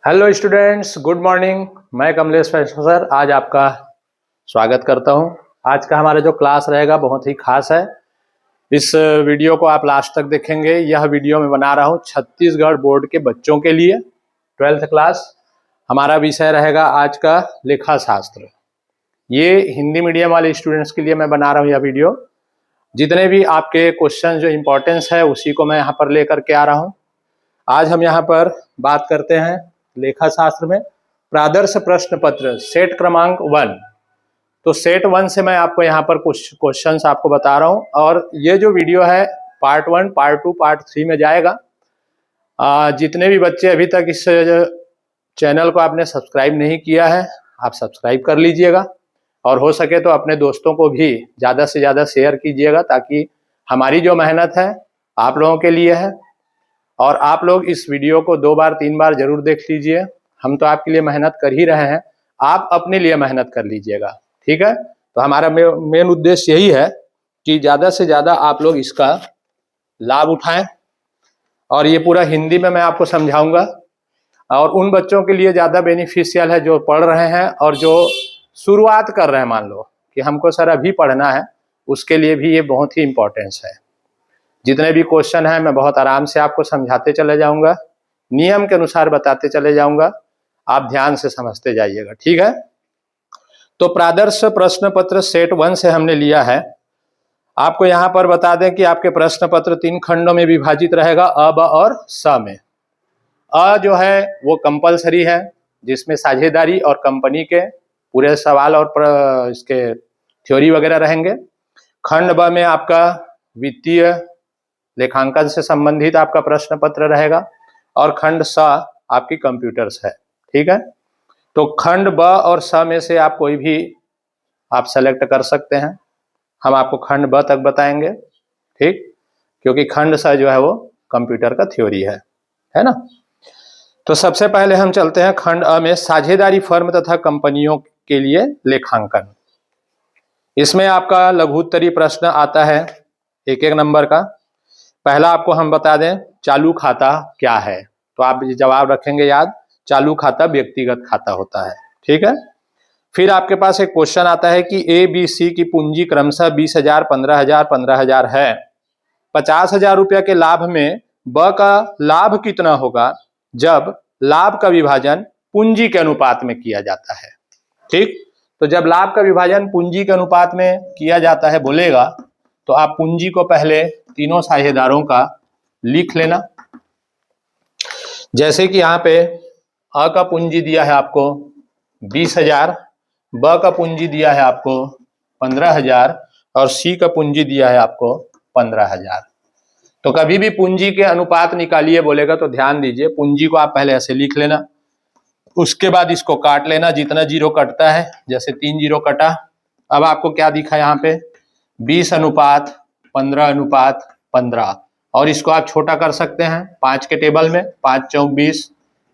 Hello students, good morning. मैं Kamlesh sir आज आपका स्वागत करता हूं। आज का हमारा जो क्लास रहेगा बहुत ही खास है। इस वीडियो को आप लास्ट तक देखेंगे। यह वीडियो मैं बना रहा हूं छत्तीसगढ़ बोर्ड के बच्चों के लिए, 12th क्लास। हमारा विषय रहेगा आज का लेखा शास्त्र। ये हिंदी मीडियम वाले स्टूडेंट्स के लिए मैं बना रहा हूँ यह वीडियो। जितने भी आपके क्वेश्चन जो इम्पोर्टेंस है उसी को मैं यहाँ पर लेकर के आ रहा हूँ। आज हम यहाँ पर बात करते हैं लेखा शास्त्र में प्रादर्श प्रश्न पत्र सेट क्रमांक 1। तो सेट 1 से मैं आपको यहाँ पर कुछ क्वेश्चंस आपको बता रहा हूँ और ये जो वीडियो है पार्ट 1, पार्ट 2, पार्ट 3 में जाएगा। जितने भी बच्चे अभी तक इस चैनल को आपने सब्सक्राइब नहीं किया है आप सब्सक्राइब कर लीजिएगा और हो सके तो अपने दोस्तों को भी ज़्यादा से ज़्यादा शेयर कीजिएगा, ताकि हमारी जो मेहनत है आप लोगों के लिए है। और आप लोग इस वीडियो को 2 बार 3 बार जरूर देख लीजिए। हम तो आपके लिए मेहनत कर ही रहे हैं, आप अपने लिए मेहनत कर लीजिएगा, ठीक है। तो हमारा मेन उद्देश्य यही है कि ज़्यादा से ज़्यादा आप लोग इसका लाभ उठाएं। और ये पूरा हिंदी में मैं आपको समझाऊंगा और उन बच्चों के लिए ज़्यादा बेनिफिशियल है जो पढ़ रहे हैं और जो शुरुआत कर रहे हैं। मान लो कि हमको सर अभी पढ़ना है, उसके लिए भी ये बहुत ही इम्पोर्टेंस है। जितने भी क्वेश्चन हैं मैं बहुत आराम से आपको समझाते चले जाऊंगा, नियम के अनुसार बताते चले जाऊंगा, आप ध्यान से समझते जाइएगा, ठीक है। तो प्रादर्श प्रश्न पत्र सेट 1 से हमने लिया है। आपको यहाँ पर बता दें कि आपके प्रश्न पत्र 3 खंडों में विभाजित रहेगा, अ, ब और स में। अ जो है वो कंपलसरी है, जिसमें साझेदारी और कंपनी के पूरे सवाल और इसके थ्योरी वगैरह रहेंगे। खंड ब में आपका वित्तीय लेखांकन से संबंधित आपका प्रश्न पत्र रहेगा और खंड स आपकी कंप्यूटर्स है, ठीक है। तो खंड ब और स में से आप कोई भी आप सेलेक्ट कर सकते हैं। हम आपको खंड ब तक बताएंगे, ठीक, क्योंकि खंड स जो है वो कंप्यूटर का थ्योरी है ना। तो सबसे पहले हम चलते हैं खंड अ में, साझेदारी फर्म तथा कंपनियों के लिए लेखांकन। इसमें आपका लघुत्तरी प्रश्न आता है 1-1 नंबर का। पहला आपको हम बता दें चालू खाता क्या है, तो आप जवाब रखेंगे याद, चालू खाता व्यक्तिगत खाता होता है, ठीक है। फिर आपके पास एक क्वेश्चन आता है कि ए बी सी की पूंजी क्रमशः 20,000, 15,000, 15,000 है। 50,000 रुपया के लाभ में ब का लाभ कितना होगा जब लाभ का विभाजन पूंजी के अनुपात में किया जाता है, ठीक। तो जब लाभ का विभाजन पूंजी के अनुपात में किया जाता है बोलेगा, तो आप पूंजी को पहले तीनों साझेदारों का लिख लेना। जैसे कि यहाँ पे अ का पूंजी दिया है आपको 20,000, ब का पूंजी दिया है आपको 15,000 और सी का पूंजी दिया है आपको 15,000। तो कभी भी पूंजी के अनुपात निकालिए बोलेगा तो ध्यान दीजिए, पूंजी को आप पहले ऐसे लिख लेना, उसके बाद इसको काट लेना जितना जीरो कटता है, जैसे 3 जीरो कटा। अब आपको क्या दिखा यहाँ पे 20:15:15 और इसको आप छोटा कर सकते हैं 5 के टेबल में, 5 चौक 20,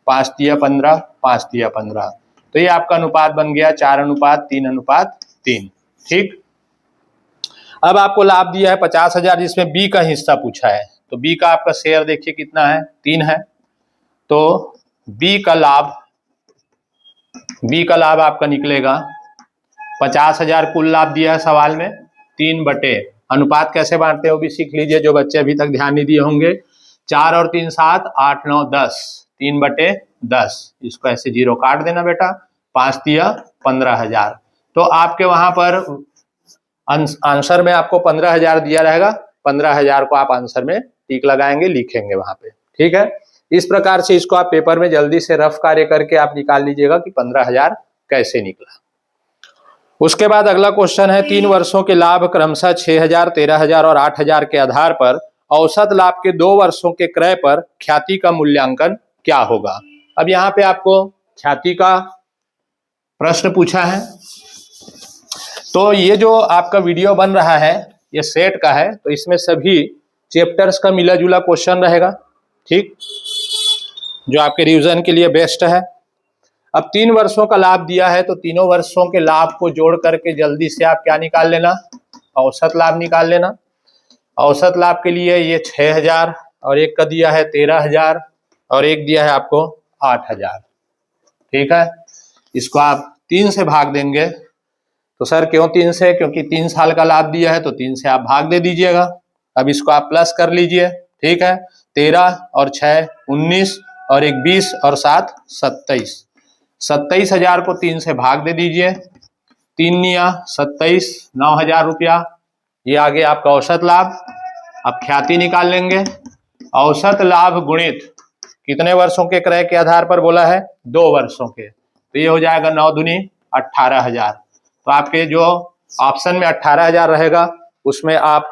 5 तिया 15, 5 तिया 15। तो ये आपका अनुपात बन गया 4:3:3, ठीक। अब आपको लाभ दिया है 50,000, जिसमें बी का हिस्सा पूछा है, तो बी का आपका शेयर देखिए कितना है, 3 है। तो बी का लाभ आपका निकलेगा 50,000 कुल लाभ दिया है सवाल में, 3 बटे अनुपात कैसे बांटते हैं वो भी सीख लीजिए जो बच्चे अभी तक ध्यान नहीं दिए होंगे। 4 और 3 7, 8 9 10, 3/10। इसको ऐसे जीरो काट देना बेटा, 5 तिया 15,000। तो आपके वहां पर आंसर में आपको 15,000 दिया रहेगा, 15,000 को आप आंसर में टिक लगाएंगे, लिखेंगे वहां पे, ठीक है। इस प्रकार से इसको आप पेपर में जल्दी से रफ कार्य करके आप निकाल लीजिएगा कि 15,000 कैसे निकला। उसके बाद अगला क्वेश्चन है 3 वर्षों के लाभ क्रमशः 6,000, 13,000 और 8,000 के आधार पर औसत लाभ के 2 वर्षों के क्रय पर ख्याति का मूल्यांकन क्या होगा। अब यहाँ पे आपको ख्याति का प्रश्न पूछा है। तो ये जो आपका वीडियो बन रहा है ये सेट का है, तो इसमें सभी चैप्टर्स का मिला जुला क्वेश्चन रहेगा, ठीक, जो आपके रिवीजन के लिए बेस्ट है। अब 3 वर्षों का लाभ दिया है तो तीनों वर्षों के लाभ को जोड़ करके जल्दी से आप क्या निकाल लेना, औसत लाभ निकाल लेना। औसत लाभ के लिए ये 6,000 और एक का दिया है 13,000 और एक दिया है आपको 8,000, ठीक है। इसको आप 3 से भाग देंगे तो सर क्यों 3 से, क्योंकि 3 साल का लाभ दिया है तो 3 से आप भाग दे दीजिएगा। अब इसको आप प्लस कर लीजिए, ठीक है। 13 और 6 19 और 1 20 और 7 27, 27,000 को 3 से भाग दे दीजिए। 3 निया 27, 9,000 रुपया। ये आगे आपका औसत लाभ। अब ख्याति निकाल लेंगे। औसत लाभ गुणित कितने वर्षों के क्रय के आधार पर बोला है, 2 वर्षों के, तो ये हो जाएगा 9 दूनी 18,000। तो आपके जो ऑप्शन में 18,000 रहेगा उसमें आप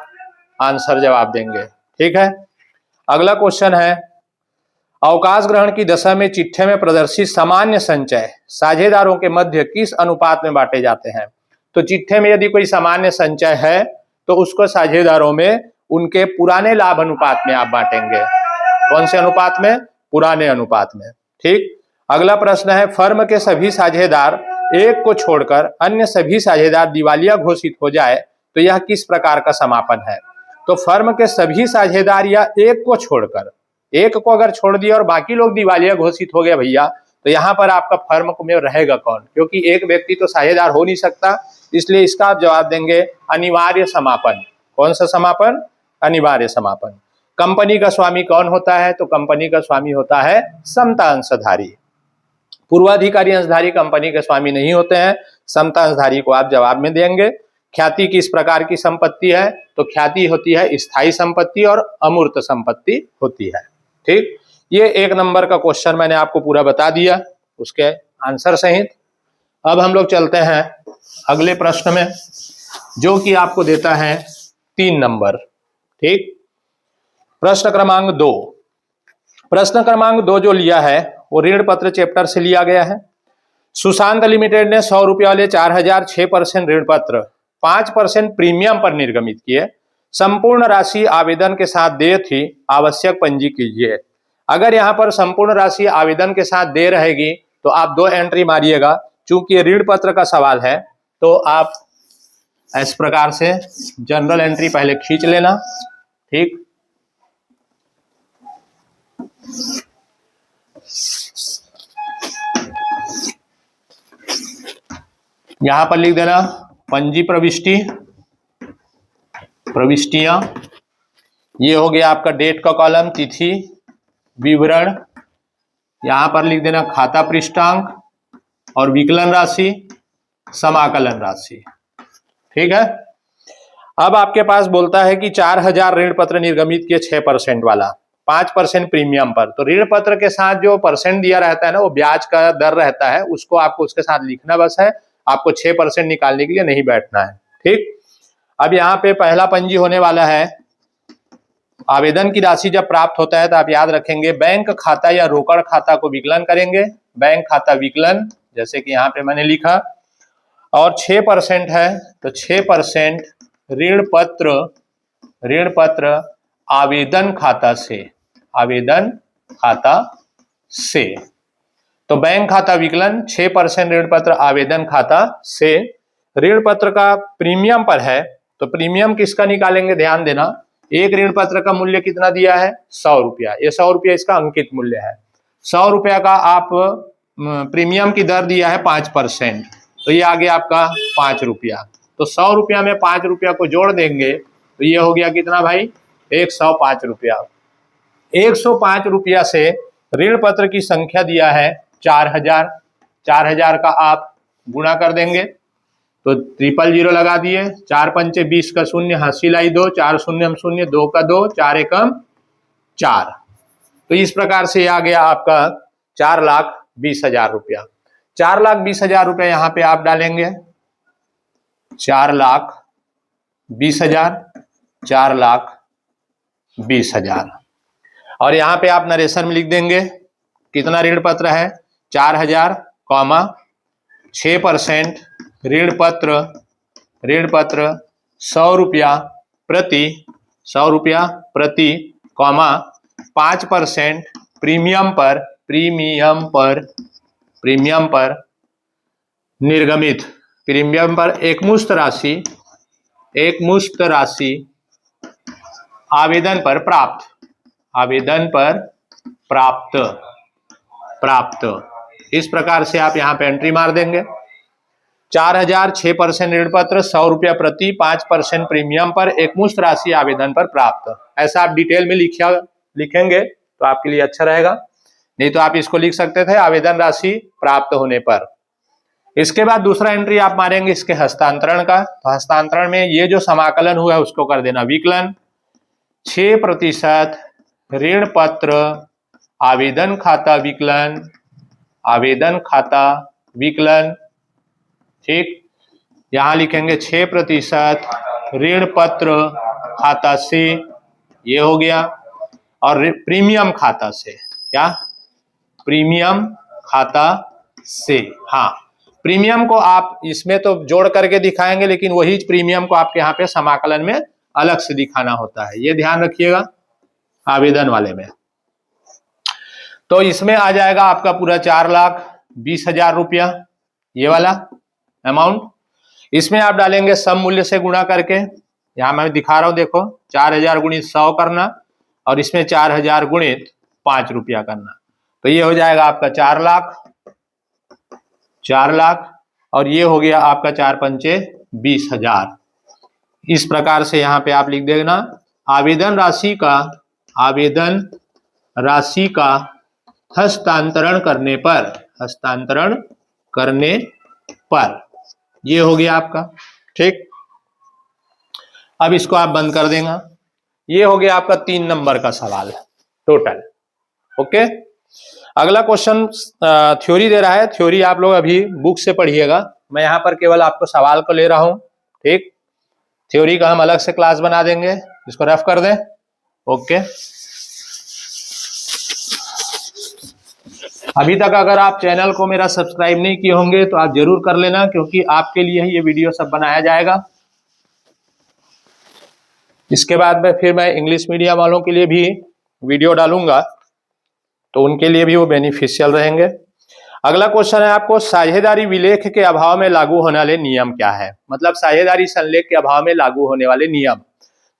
आंसर जवाब देंगे, ठीक है। अगला क्वेश्चन है, अवकाश ग्रहण की दशा में चिट्ठे में प्रदर्शित सामान्य संचय साझेदारों के मध्य किस अनुपात में बांटे जाते हैं। तो चिट्ठे में यदि कोई सामान्य संचय है तो उसको साझेदारों में उनके पुराने लाभ अनुपात में आप बांटेंगे। कौन से अनुपात में, पुराने अनुपात में, ठीक। अगला प्रश्न है, फर्म के सभी साझेदार एक को छोड़कर अन्य सभी साझेदार दिवालिया घोषित हो जाए तो यह किस प्रकार का समापन है। तो फर्म के सभी साझेदार या एक को छोड़कर, एक को अगर छोड़ दिया और बाकी लोग दिवालिया घोषित हो गए भैया, तो यहाँ पर आपका फर्म में रहेगा कौन, क्योंकि एक व्यक्ति तो साझेदार हो नहीं सकता, इसलिए इसका आप जवाब देंगे अनिवार्य समापन। कौन सा समापन, अनिवार्य समापन। कंपनी का स्वामी कौन होता है, तो कंपनी का स्वामी होता है समता अंशधारी। पूर्वाधिकारी अंशधारी कंपनी के स्वामी नहीं होते हैं, समता अंशधारी को आप जवाब में देंगे। ख्याति किस प्रकार की संपत्ति है, तो ख्याति होती है स्थायी संपत्ति और अमूर्त संपत्ति होती है, ठीक। ये 1 नंबर का क्वेश्चन मैंने आपको पूरा बता दिया उसके आंसर सहित। अब हम लोग चलते हैं अगले प्रश्न में, जो कि आपको देता है 3 नंबर, ठीक। प्रश्न क्रमांक 2। प्रश्न क्रमांक 2 जो लिया है वो ऋण पत्र चैप्टर से लिया गया है। सुशांत लिमिटेड ने 100 रुपये वाले 4,000 6% ऋण पत्र 5% प्रीमियम पर निर्गमित किए। संपूर्ण राशि आवेदन के साथ देय थी, आवश्यक पंजी कीजिए। अगर यहाँ पर संपूर्ण राशि आवेदन के साथ देय रहेगी तो आप 2 एंट्री मारिएगा। चूंकि ये ऋण पत्र का सवाल है तो आप इस प्रकार से जनरल एंट्री पहले खींच लेना, ठीक। यहां पर लिख देना पंजी प्रविष्टि, प्रविष्टियां। ये हो गया आपका डेट का कॉलम, तिथि, विवरण। यहां पर लिख देना खाता पृष्ठांक और विकलन राशि, समाकलन राशि, ठीक है। अब आपके पास बोलता है कि 4,000 ऋण पत्र निर्गमित किए 6% वाला 5% प्रीमियम पर। तो ऋण पत्र के साथ जो परसेंट दिया रहता है ना, वो ब्याज का दर रहता है, उसको आपको उसके साथ लिखना बस है, आपको 6% निकालने के लिए नहीं बैठना है, ठीक। अब यहाँ पे पहला पंजी होने वाला है, आवेदन की राशि जब प्राप्त होता है तो आप याद रखेंगे बैंक खाता या रोकड़ खाता को विकलन करेंगे, बैंक खाता विकलन, जैसे कि यहाँ पे मैंने लिखा। और 6% है तो 6% ऋण पत्र आवेदन खाता से, आवेदन खाता से। तो बैंक खाता विकलन 6% ऋण पत्र आवेदन खाता से। ऋण पत्र का प्रीमियम पर है तो प्रीमियम किसका निकालेंगे, ध्यान देना। एक ऋण पत्र का मूल्य कितना दिया है, 100 रुपया। ये 100 रुपया इसका अंकित मूल्य है। 100 रुपया का आप प्रीमियम की दर दिया है 5%, तो ये आ गया आपका 5 रुपया। तो 100 रुपया में 5 रुपया को जोड़ देंगे तो ये हो गया कितना भाई, 105 रुपया। 105 रुपया से ऋण पत्र की संख्या दिया है 4,000। 4,000 का आप गुणा कर देंगे तो 000 लगा दिए, 4 पंचे 20 का 0, हासिल आई 2, 4 शून्य 0, 2 का 2, 4 एकम 4। तो इस प्रकार से आ गया आपका 4,20,000 रुपया। 4,20,000 रुपया यहाँ पे आप डालेंगे, 4,20,000, 4,20,000। और यहाँ पे आप नरेशन में लिख देंगे कितना ऋण पत्र है, 4,000, 6% ऋण पत्र 100 रुपया प्रति, 5% प्रीमियम पर निर्गमित, प्रीमियम पर एकमुश्त राशि आवेदन पर प्राप्त, इस प्रकार से आप यहाँ पे एंट्री मार देंगे। 4000 6% ऋण पत्र 100 रुपया प्रति 5% प्रीमियम पर एकमुश्त राशि आवेदन पर प्राप्त। ऐसा आप डिटेल में लिखेंगे तो आपके लिए अच्छा रहेगा, नहीं तो आप इसको लिख सकते थे आवेदन राशि प्राप्त होने पर। इसके बाद दूसरा एंट्री आप मारेंगे इसके हस्तांतरण का। तो हस्तांतरण में ये जो समाकलन हुआ है उसको कर देना विकलन। 6% ऋण पत्र आवेदन खाता विकलन, आवेदन खाता विकलन, ठीक। यहां लिखेंगे 6% ऋण पत्र खाता से, ये हो गया। और प्रीमियम खाता से, क्या प्रीमियम खाता से, हाँ प्रीमियम को आप इसमें तो जोड़ करके दिखाएंगे, लेकिन वही प्रीमियम को आपके यहाँ पे समाकलन में अलग से दिखाना होता है, ये ध्यान रखिएगा आवेदन वाले में। तो इसमें आ जाएगा आपका पूरा 4,20,000 रुपया, ये वाला अमाउंट। इसमें आप डालेंगे सम मूल्य से गुणा करके, यहां मैं दिखा रहा हूं, देखो 4000 गुणित 100 करना और इसमें 4000 गुणित 5 रुपया करना, तो ये हो जाएगा आपका 4 लाख और ये हो गया आपका 4 पंचे 20,000। इस प्रकार से यहाँ पे आप लिख देना आवेदन राशि का हस्तांतरण करने पर, ये हो गया आपका, ठीक। अब इसको आप बंद कर देंगे। ये हो गया आपका 3 नंबर का सवाल टोटल, ओके। अगला क्वेश्चन थ्योरी दे रहा है, थ्योरी आप लोग अभी बुक से पढ़िएगा, मैं यहाँ पर केवल आपको सवाल को ले रहा हूं, ठीक। थ्योरी का हम अलग से क्लास बना देंगे, इसको रफ कर दें, ओके। अभी तक अगर आप चैनल को मेरा सब्सक्राइब नहीं किए होंगे तो आप जरूर कर लेना, क्योंकि आपके लिए ही ये वीडियो सब बनाया जाएगा। इसके बाद में फिर मैं इंग्लिश मीडियम वालों के लिए भी वीडियो डालूंगा, तो उनके लिए भी वो बेनिफिशियल रहेंगे। अगला क्वेश्चन है आपको, साझेदारी विलेख के अभाव में लागू होने वाले नियम क्या है, मतलब साझेदारी संलेख के अभाव में लागू होने वाले नियम।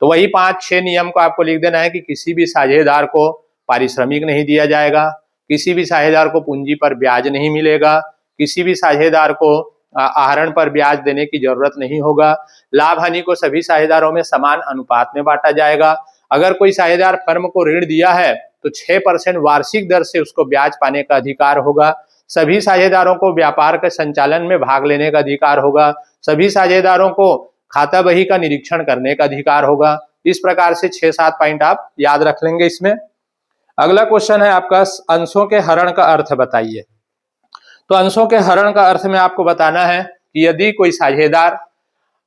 तो वही 5-6 नियम को आपको लिख देना है कि किसी भी साझेदार को पारिश्रमिक नहीं दिया जाएगा, किसी भी साझेदार को पूंजी पर ब्याज नहीं मिलेगा, किसी भी साझेदार को आहरण पर ब्याज देने की जरूरत नहीं होगा, लाभ हानि को सभी साझेदारों में समान अनुपात में बांटा जाएगा। अगर कोई साझेदार फर्म को ऋण दिया है तो 6% वार्षिक दर से उसको ब्याज पाने का अधिकार होगा। सभी साझेदारों को व्यापार के संचालन में भाग लेने का अधिकार होगा। सभी साझेदारों को खाता बही का निरीक्षण करने का अधिकार होगा। इस प्रकार से 6-7 पॉइंट आप याद रख लेंगे इसमें। अगला क्वेश्चन है आपका, अंशों के हरण का अर्थ बताइए। तो अंशों के हरण का अर्थ में आपको बताना है कि यदि कोई साझेदार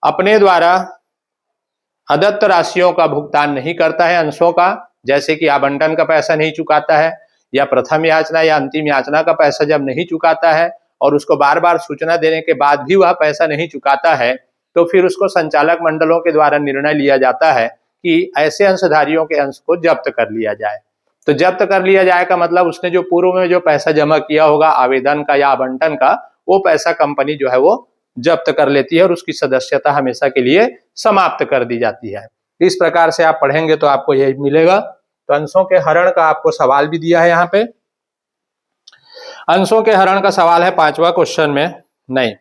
अपने द्वारा अदत्त राशियों का भुगतान नहीं करता है, अंशों का, जैसे कि आवंटन का पैसा नहीं चुकाता है, या प्रथम याचना या अंतिम याचना का पैसा जब नहीं चुकाता है और उसको बार बार सूचना देने के बाद भी वह पैसा नहीं चुकाता है, तो फिर उसको संचालक मंडलों के द्वारा निर्णय लिया जाता है कि ऐसे अंशधारियों के अंश को जब्त कर लिया जाए। तो जब्त कर लिया जाए का मतलब उसने जो पूर्व में जो पैसा जमा किया होगा आवेदन का या आवंटन का, वो पैसा कंपनी जो है वो जब्त कर लेती है और उसकी सदस्यता हमेशा के लिए समाप्त कर दी जाती है। इस प्रकार से आप पढ़ेंगे तो आपको यही मिलेगा। तो अंशों के हरण का आपको सवाल भी दिया है यहाँ पे। अंशों के हरण का सवाल है 5वां क्वेश्चन में, नहीं,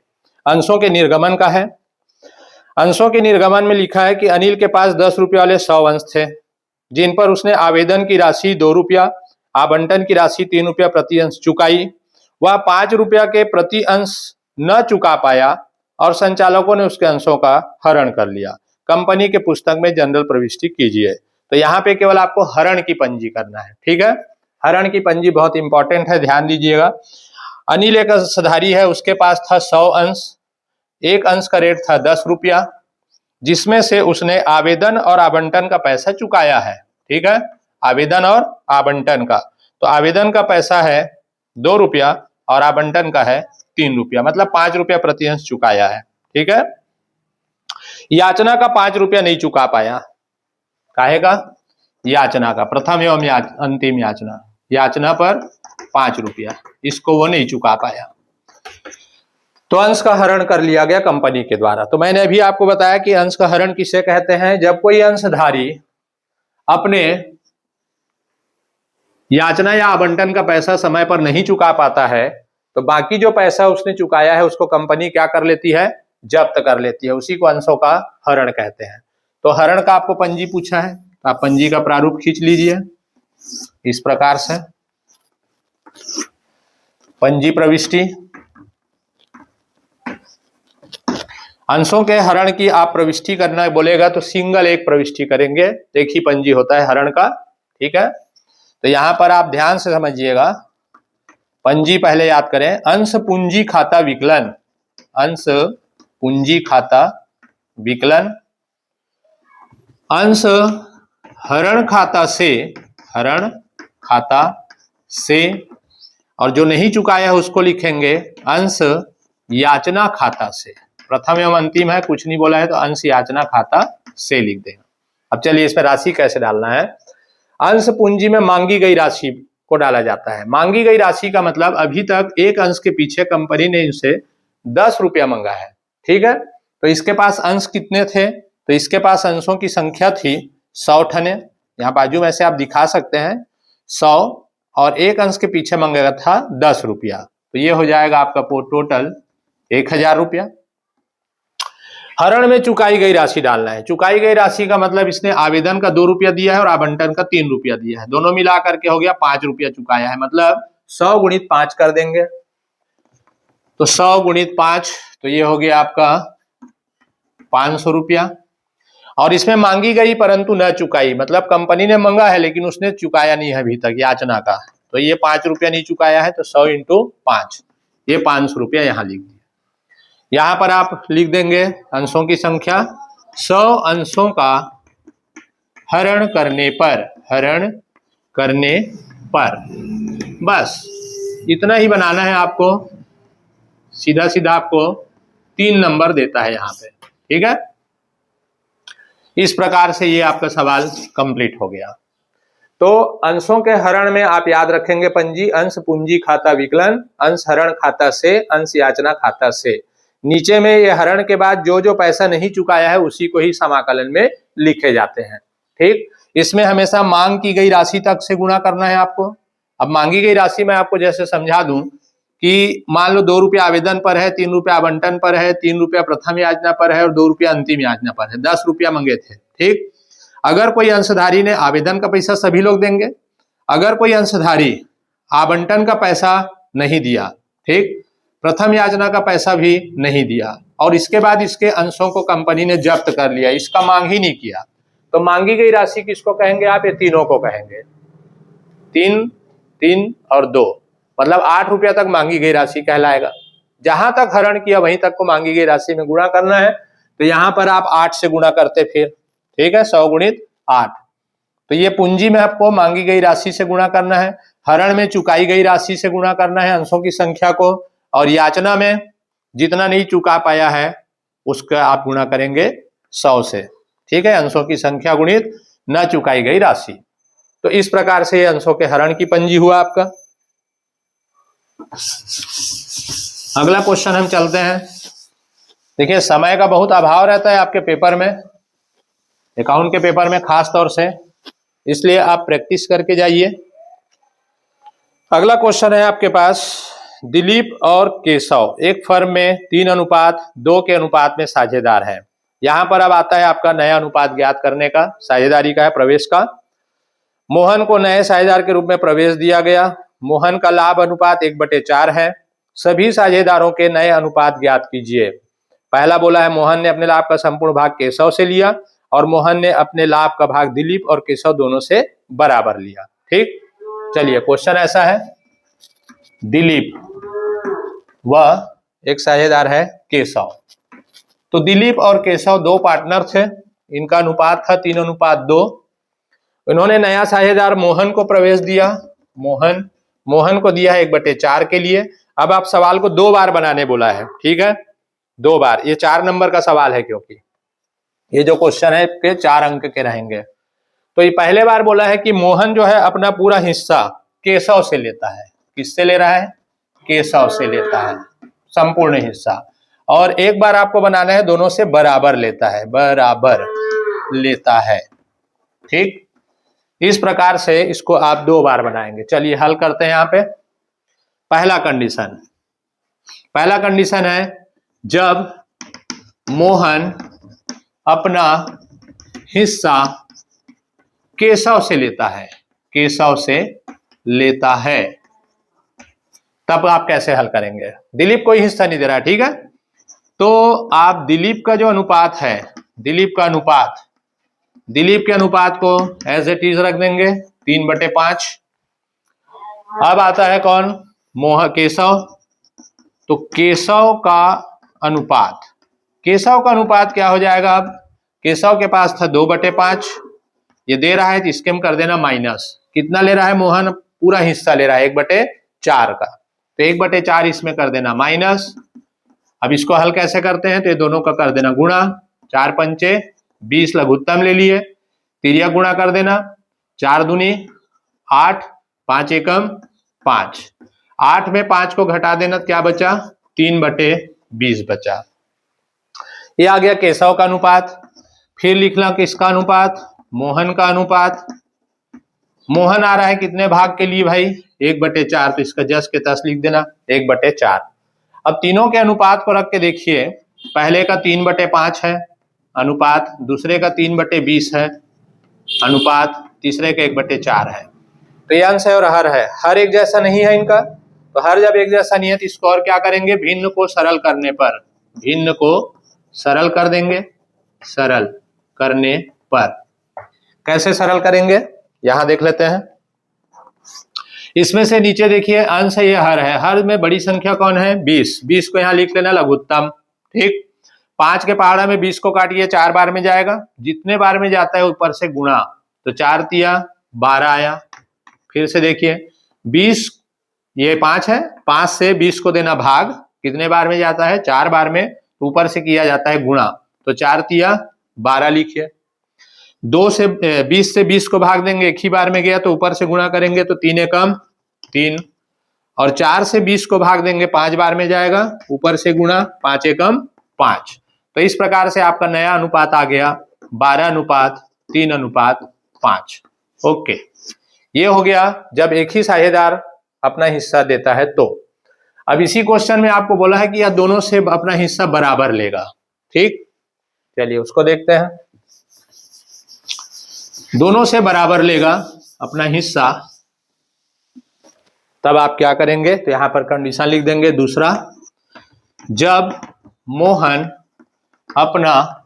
अंशों के निर्गमन का है। अंशों के निर्गमन में लिखा है कि अनिल के पास 10 रुपये वाले 100 अंश थे, जिन पर उसने आवेदन की राशि 2 रुपया, आवंटन की राशि 3 रुपया प्रति अंश चुकाई। वह 5 रुपया के प्रति अंश न चुका पाया और संचालकों ने उसके अंशों का हरण कर लिया। कंपनी के पुस्तक में जनरल प्रविष्टि कीजिए। तो यहाँ पे केवल आपको हरण की पंजी करना है, ठीक है। हरण की पंजी बहुत इंपॉर्टेंट है, ध्यान दीजिएगा। अनिल एक अंशधारी है, उसके पास था 100 अंश, एक अंश का रेट था 10 रुपया, जिसमें से उसने आवेदन और आवंटन का पैसा चुकाया है, ठीक है, आवेदन और आवंटन का। तो आवेदन का पैसा है 2 रुपया और आवंटन का है 3 रुपया, मतलब 5 रुपया प्रति अंश चुकाया है, ठीक है। याचना का 5 रुपया नहीं चुका पाया, काहे का, याचना का, प्रथम एवं अंतिम याचना, याचना पर 5 रुपया, इसको वो नहीं चुका पाया, तो अंश का हरण कर लिया गया कंपनी के द्वारा। तो मैंने अभी आपको बताया कि अंश का हरण किसे कहते हैं, जब कोई अंशधारी अपने याचना या आवंटन का पैसा समय पर नहीं चुका पाता है तो बाकी जो पैसा उसने चुकाया है उसको कंपनी क्या कर लेती है, जब्त कर लेती है। उसी को अंशों का हरण कहते हैं। तो हरण का आपको पंजी पूछा है, तो आप पंजी का प्रारूप खींच लीजिए इस प्रकार से। पंजी प्रविष्टि, अंशों के हरण की आप प्रविष्टि करना बोलेगा तो सिंगल एक प्रविष्टि करेंगे, एक ही पंजी होता है हरण का, ठीक है। तो यहां पर आप ध्यान से समझिएगा, पंजी पहले याद करें, अंश पूंजी खाता विकलन, अंश पूंजी खाता विकलन, अंश हरण खाता से, हरण खाता से, और जो नहीं चुकाया है उसको लिखेंगे अंश याचना खाता से। प्रथम एवं अंतिम है, कुछ नहीं बोला है तो अंश याचना खाता से लिख देगा। अब चलिए इसमें राशि कैसे डालना है। अंश पूंजी में मांगी गई राशि को डाला जाता है। मांगी गई राशि का मतलब अभी तक एक अंश के पीछे कंपनी ने इनसे 10 रुपया मांगा है, ठीक है। तो इसके पास अंश कितने थे, तो इसके पास अंशों की संख्या थी 100 ठने, यहाँ बाजू में से आप दिखा सकते हैं 100, और एक अंश के पीछे मांगा था 10 रुपया, तो ये हो जाएगा आपका टोटल 1000 रुपया। हरण में चुकाई गई राशि डालना है। चुकाई गई राशि का मतलब इसने आवेदन का 2 रुपया दिया है और आवंटन का 3 रुपया दिया है, दोनों मिला करके हो गया 5 रुपया चुकाया है, मतलब 100 गुणित 5 कर देंगे। तो 100 गुणित 5, तो ये हो गया आपका 500 रुपया। और इसमें मांगी गई परंतु न चुकाई, मतलब कंपनी ने मांगा है लेकिन उसने चुकाया नहीं है अभी तक याचना का, तो ये 5 रुपया नहीं चुकाया है, तो 100 इंटू 5, ये 500 रुपया यहाँ लिख दिया। यहां पर आप लिख देंगे अंशों की संख्या, 100 अंशों का हरण करने पर, हरण करने पर, बस इतना ही बनाना है आपको। सीधा सीधा आपको 3 नंबर देता है यहाँ पे, ठीक है। इस प्रकार से ये आपका सवाल कंप्लीट हो गया। तो अंशों के हरण में आप याद रखेंगे पंजी, अंश पूंजी खाता विकलन, अंश हरण खाता से, अंश याचना खाता से। नीचे में ये हरण के बाद जो जो पैसा नहीं चुकाया है उसी को ही समाकलन में लिखे जाते हैं, ठीक। इसमें हमेशा मांग की गई राशि तक से गुणा करना है आपको। अब मांगी गई राशि में आपको जैसे समझा दूं कि मान लो 2 रुपया आवेदन पर है, 3 रुपया आवंटन पर है, 3 रुपया प्रथम याचना पर है और 2 रुपया अंतिम याचना पर है, 10 रुपया मांगे थे, ठीक। अगर कोई अंशधारी ने आवेदन का पैसा सभी लोग देंगे, अगर कोई अंशधारी आवंटन का पैसा नहीं दिया, ठीक, प्रथम याचना का पैसा भी नहीं दिया और इसके बाद इसके अंशों को कंपनी ने जब्त कर लिया, इसका मांग ही नहीं किया, तो मांगी गई राशि किसको कहेंगे आप, ये तीनों को कहेंगे। 3, 3 और 2, मतलब 8 रुपया तक मांगी गई राशि कहलाएगा। जहां तक हरण किया वहीं तक को मांगी गई राशि में गुणा करना है, तो यहां पर आप 8 से गुणा करते फिर, ठीक है, 100 गुणित 8। तो ये पूंजी में आपको मांगी गई राशि से गुणा करना है, हरण में चुकाई गई राशि से गुणा करना है अंशों की संख्या को, और याचना में जितना नहीं चुका पाया है उसका आप गुणा करेंगे 100 से, ठीक है, अंशों की संख्या गुणित न चुकाई गई राशि। तो इस प्रकार से अंशों के हरण की पंजी हुआ आपका। अगला क्वेश्चन हम चलते हैं। देखिए समय का बहुत अभाव रहता है आपके पेपर में, अकाउंट के पेपर में खास तौर से, इसलिए आप प्रैक्टिस करके जाइए। अगला क्वेश्चन है आपके पास, दिलीप और केशव एक फर्म में 3:2 के अनुपात में साझेदार है। यहां पर अब आता है आपका नया अनुपात ज्ञात करने का, साझेदारी का है, प्रवेश का। मोहन को नए साझेदार के रूप में प्रवेश दिया गया। मोहन का लाभ अनुपात 1/4 है। सभी साझेदारों के नए अनुपात ज्ञात कीजिए। पहला बोला है मोहन ने अपने लाभ का संपूर्ण भाग केशव से लिया और मोहन ने अपने लाभ का भाग दिलीप और केशव दोनों से बराबर लिया, ठीक। चलिए क्वेश्चन ऐसा है, दिलीप वह एक साझेदार है केशव, तो दिलीप और केशव 2 पार्टनर थे, इनका अनुपात था 3:2। इन्होंने नया साझेदार मोहन को प्रवेश दिया, मोहन को दिया है 1/4 के लिए। अब आप सवाल को 2 बार बनाने बोला है, ठीक है, 2 बार। ये 4 नंबर का सवाल है क्योंकि ये जो क्वेश्चन है के 4 अंक के रहेंगे। तो ये पहले बार बोला है कि मोहन जो है अपना पूरा हिस्सा केशव से लेता है। किससे ले रहा है, केशव से लेता है संपूर्ण हिस्सा, और एक बार आपको बनाना है दोनों से बराबर लेता है, बराबर लेता है, ठीक। इस प्रकार से इसको आप 2 बार बनाएंगे। चलिए हल करते हैं। यहाँ पे पहला कंडीशन, पहला कंडीशन है जब मोहन अपना हिस्सा केशव से लेता है, केशव से लेता है, तब आप कैसे हल करेंगे। दिलीप कोई हिस्सा नहीं दे रहा है, ठीक है, तो आप दिलीप का जो अनुपात है, दिलीप का अनुपात, दिलीप के अनुपात को एज इट इज रख देंगे 3/5। अब आता है कौन, केशव, तो केशव का अनुपात, केशव का अनुपात क्या हो जाएगा। अब केशव के पास था 2/5, ये दे रहा है तो इसके में कर देना माइनस। कितना ले रहा है मोहन, पूरा हिस्सा ले रहा है 1/4 का, तो 1/4 इसमें कर देना माइनस। अब इसको हल कैसे करते हैं, तो ये दोनों का कर देना गुणा, 4 पंचे 20 लघुत्तम ले लिए, तिर्यक गुणा कर देना, 4 दूनी 8, 5 एकम 5, 8 में 5 को घटा देना, क्या बचा 3/20 बचा। ये आ गया केशव का अनुपात। फिर लिखना किसका अनुपात, मोहन का अनुपात। मोहन आ रहा है कितने भाग के लिए भाई, 1/4, तो इसका जस के तस लिख देना 1/4। अब तीनों के अनुपात को रख के देखिए, पहले का 3/5 है अनुपात, दूसरे का 3/20 है अनुपात, तीसरे का 1/4 है। तो ये अंश है और हर है, हर एक जैसा नहीं है इनका, तो हर जब एक जैसा नहीं है तो इसको और क्या करेंगे, भिन्न को सरल करने पर, भिन्न को सरल कर देंगे, सरल करने पर। कैसे सरल करेंगे यहां देख लेते हैं। इसमें से नीचे देखिए अंश है, ये हर है, हर में बड़ी संख्या कौन है 20, 20 को यहां लिख लेना लघुत्तम, ठीक। 5 के पहाड़ा में 20 को काटिए, 4 बार में जाएगा, जितने बार में जाता है ऊपर से गुणा, तो 4 तिया 12 आया। फिर से देखिए 20, ये 5 है, 5 से 20 को देना भाग, कितने बार में जाता है 4 बार में, ऊपर से किया जाता है गुणा, तो 4 तिया 12 लिखिए। 20 से 20 को भाग देंगे, एक ही बार में गया तो ऊपर से गुणा करेंगे, तो 3 एकम 3, और 4 से 20 को भाग देंगे, 5 बार में जाएगा, ऊपर से गुणा, 5 एकम 5। तो इस प्रकार से आपका नया अनुपात आ गया 12:3:5। ओके, ये हो गया जब एक ही साझेदार अपना हिस्सा देता है तो। अब इसी क्वेश्चन में आपको बोला है कि यह दोनों से अपना हिस्सा बराबर लेगा, ठीक। चलिए उसको देखते हैं। दोनों से बराबर लेगा अपना हिस्सा, तब आप क्या करेंगे, तो यहां पर कंडीशन लिख देंगे दूसरा, जब मोहन अपना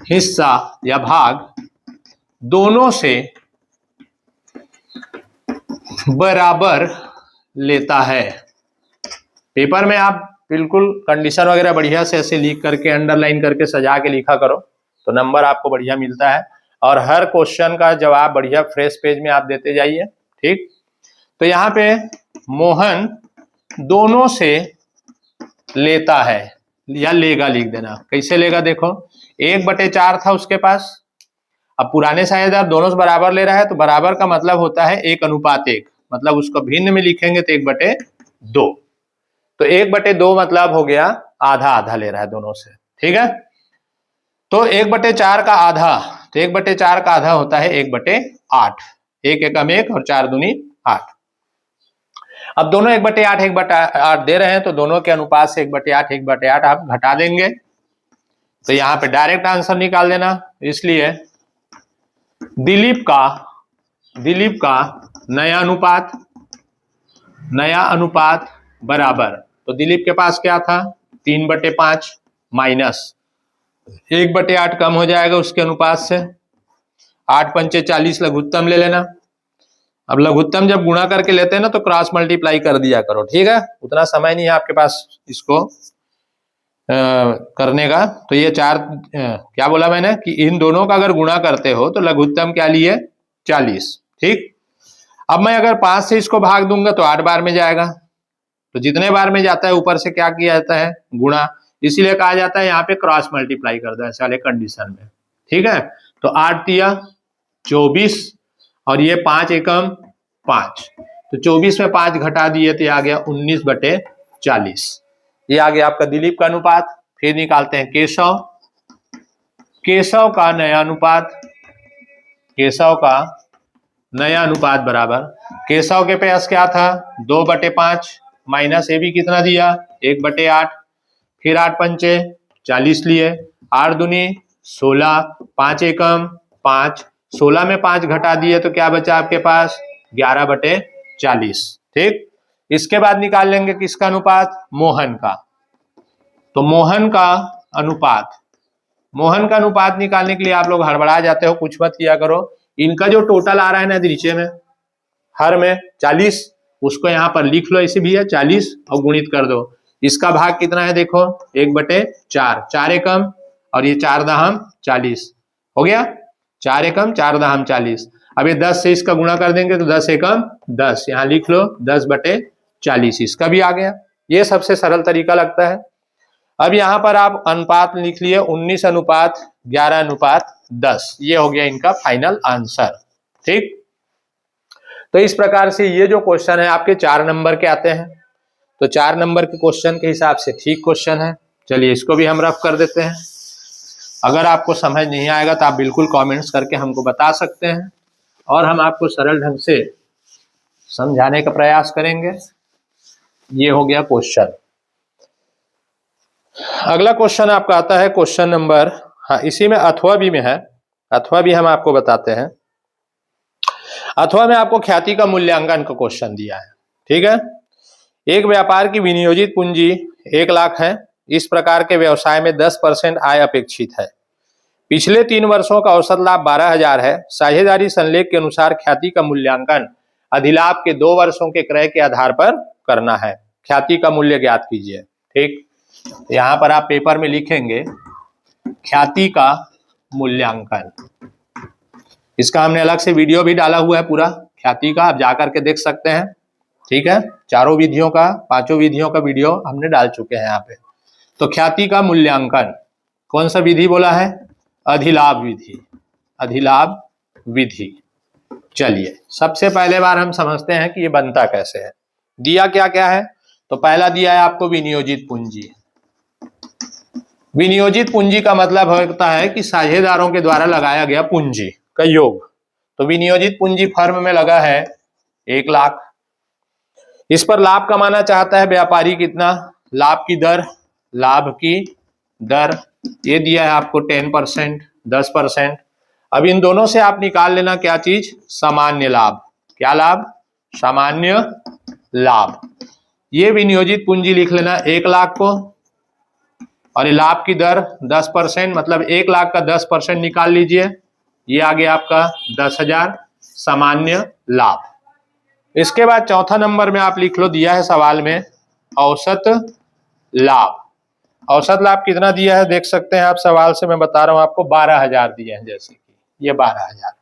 हिस्सा या भाग दोनों से बराबर लेता है। पेपर में आप बिल्कुल कंडीशन वगैरह बढ़िया से ऐसे लिख करके, अंडरलाइन करके सजा के लिखा करो, तो नंबर आपको बढ़िया मिलता है, और हर क्वेश्चन का जवाब बढ़िया फ्रेश पेज में आप देते जाइए, ठीक। तो यहाँ पे मोहन दोनों से लेता है या लेगा लिख देना। कैसे लेगा देखो, 1/4 था उसके पास, अब पुराने साझेदार दोनों से बराबर ले रहा है, तो बराबर का मतलब होता है 1:1, मतलब उसको भिन्न में लिखेंगे तो 1/2, तो 1/2 मतलब हो गया आधा आधा ले रहा है दोनों से, ठीक है। तो 1/4 का आधा, तो 1/4 का आधा होता है 1/8, 1 एकम 1 और 4 दूनी 8। अब दोनों 1/8 1/8 दे रहे हैं, तो दोनों के अनुपात से 1/8 1/8 आप घटा देंगे, तो यहाँ पे डायरेक्ट आंसर निकाल देना। इसलिए दिलीप का नया अनुपात बराबर, तो दिलीप के पास क्या था 3/5 माइनस 1/8 कम हो जाएगा उसके अनुपात से, 8 पंचे 40 लघुत्तम ले लेना। अब लघुत्तम जब गुणा करके लेते हैं ना, तो क्रॉस मल्टीप्लाई कर दिया करो, ठीक है, उतना समय नहीं है आपके पास इसको करने का। तो ये 4 क्या बोला मैंने कि इन दोनों का अगर गुणा करते हो तो लघुत्तम क्या लिए 40, ठीक। अब मैं अगर 5 से इसको भाग दूंगा तो 8 बार में जाएगा, तो जितने बार में जाता है ऊपर से क्या किया जाता है गुणा, इसीलिए कहा जाता है यहाँ पे क्रॉस मल्टीप्लाई कर दो ऐसे वाले कंडीशन में, ठीक है। तो 8 तिया 24 और ये 5 एकम 5, तो 24 में 5 घटा दिए तो आ गया 19/40। ये आ गया आपका दिलीप का अनुपात। फिर निकालते हैं केशव का नया अनुपात बराबर, केशव के पास क्या था 2/5 माइनस ए बी कितना दिया 1/8, फिर 8 पंचे 40 लिए, 8 दूनी 16, 5 एकम 5, 16 में 5 घटा दिए तो क्या बचा आपके पास 11/40। ठीक, इसके बाद निकाल लेंगे किसका अनुपात, मोहन का। तो मोहन का अनुपात निकालने के लिए आप लोग हड़बड़ा जाते हो, कुछ मत किया करो। इनका जो टोटल आ रहा है ना नीचे में हर में 40, उसको यहाँ पर लिख लो ऐसे भी है 40 और गुणित कर दो। इसका भाग कितना है देखो 1/4, 4 एकम और ये 4 दहम 40 हो गया, 4 एकम 4 दहम 40। अब ये 10 से इसका गुणा कर देंगे तो 10 एकम 10, यहाँ लिख लो 10/40, इसका भी आ गया। ये सबसे सरल तरीका लगता है। अब यहाँ पर आप अनुपात लिख लिए 19:11:10, ये हो गया इनका फाइनल आंसर। ठीक, तो इस प्रकार से ये जो क्वेश्चन है आपके 4 नंबर के आते हैं। तो 4 नंबर के क्वेश्चन के हिसाब से ठीक क्वेश्चन है। चलिए इसको भी हम रफ कर देते हैं। अगर आपको समझ नहीं आएगा तो आप बिल्कुल कमेंट्स करके हमको बता सकते हैं और हम आपको सरल ढंग से समझाने का प्रयास करेंगे। ये हो गया क्वेश्चन। अगला क्वेश्चन आपका आता है क्वेश्चन नंबर, हाँ इसी में अथवा भी में है, अथवा भी हम आपको बताते हैं। अथवा में आपको ख्याति का मूल्यांकन का क्वेश्चन दिया है। ठीक है, एक व्यापार की विनियोजित पूंजी 1 लाख है। इस प्रकार के व्यवसाय में 10% आय अपेक्षित है। पिछले 3 वर्षों का औसत लाभ 12,000 है। साझेदारी संलेख के अनुसार ख्याति का मूल्यांकन अधिलाभ के 2 वर्षों के क्रय के आधार पर करना है। ख्याति का मूल्य ज्ञात कीजिए। ठीक, यहाँ पर आप पेपर में लिखेंगे ख्याति का मूल्यांकन। इसका हमने अलग से वीडियो भी डाला हुआ है पूरा ख्याति का, आप जाकर के देख सकते हैं। ठीक है, 4 विधियों का 5 विधियों का वीडियो हमने डाल चुके हैं यहाँ पे। तो ख्याति का मूल्यांकन कौन सा विधि बोला है, अधिलाभ विधि, अधिलाभ विधि। चलिए सबसे पहले बार हम समझते हैं कि ये बनता कैसे है। दिया क्या क्या है, तो पहला दिया है आपको विनियोजित पूंजी। विनियोजित पूंजी का मतलब होता है कि साझेदारों के द्वारा लगाया गया पूंजी का योग। तो विनियोजित पूंजी फर्म में लगा है 1 लाख। इस पर लाभ कमाना चाहता है व्यापारी कितना, लाभ की दर ये दिया है आपको 10%, 10%। अब इन दोनों से आप निकाल लेना क्या चीज, सामान्य लाभ। क्या लाभ, सामान्य लाभ। ये विनियोजित पूंजी लिख लेना 1 लाख को, और लाभ की दर 10%, मतलब 1 लाख का 10% निकाल लीजिए, ये आ गया आपका 10,000 सामान्य लाभ। इसके बाद चौथा नंबर में आप लिख लो, दिया है सवाल में औसत लाभ। औसत लाभ कितना दिया है देख सकते हैं आप, सवाल से मैं बता रहा हूं आपको 12,000 दिए हैं, जैसे कि ये 12,000।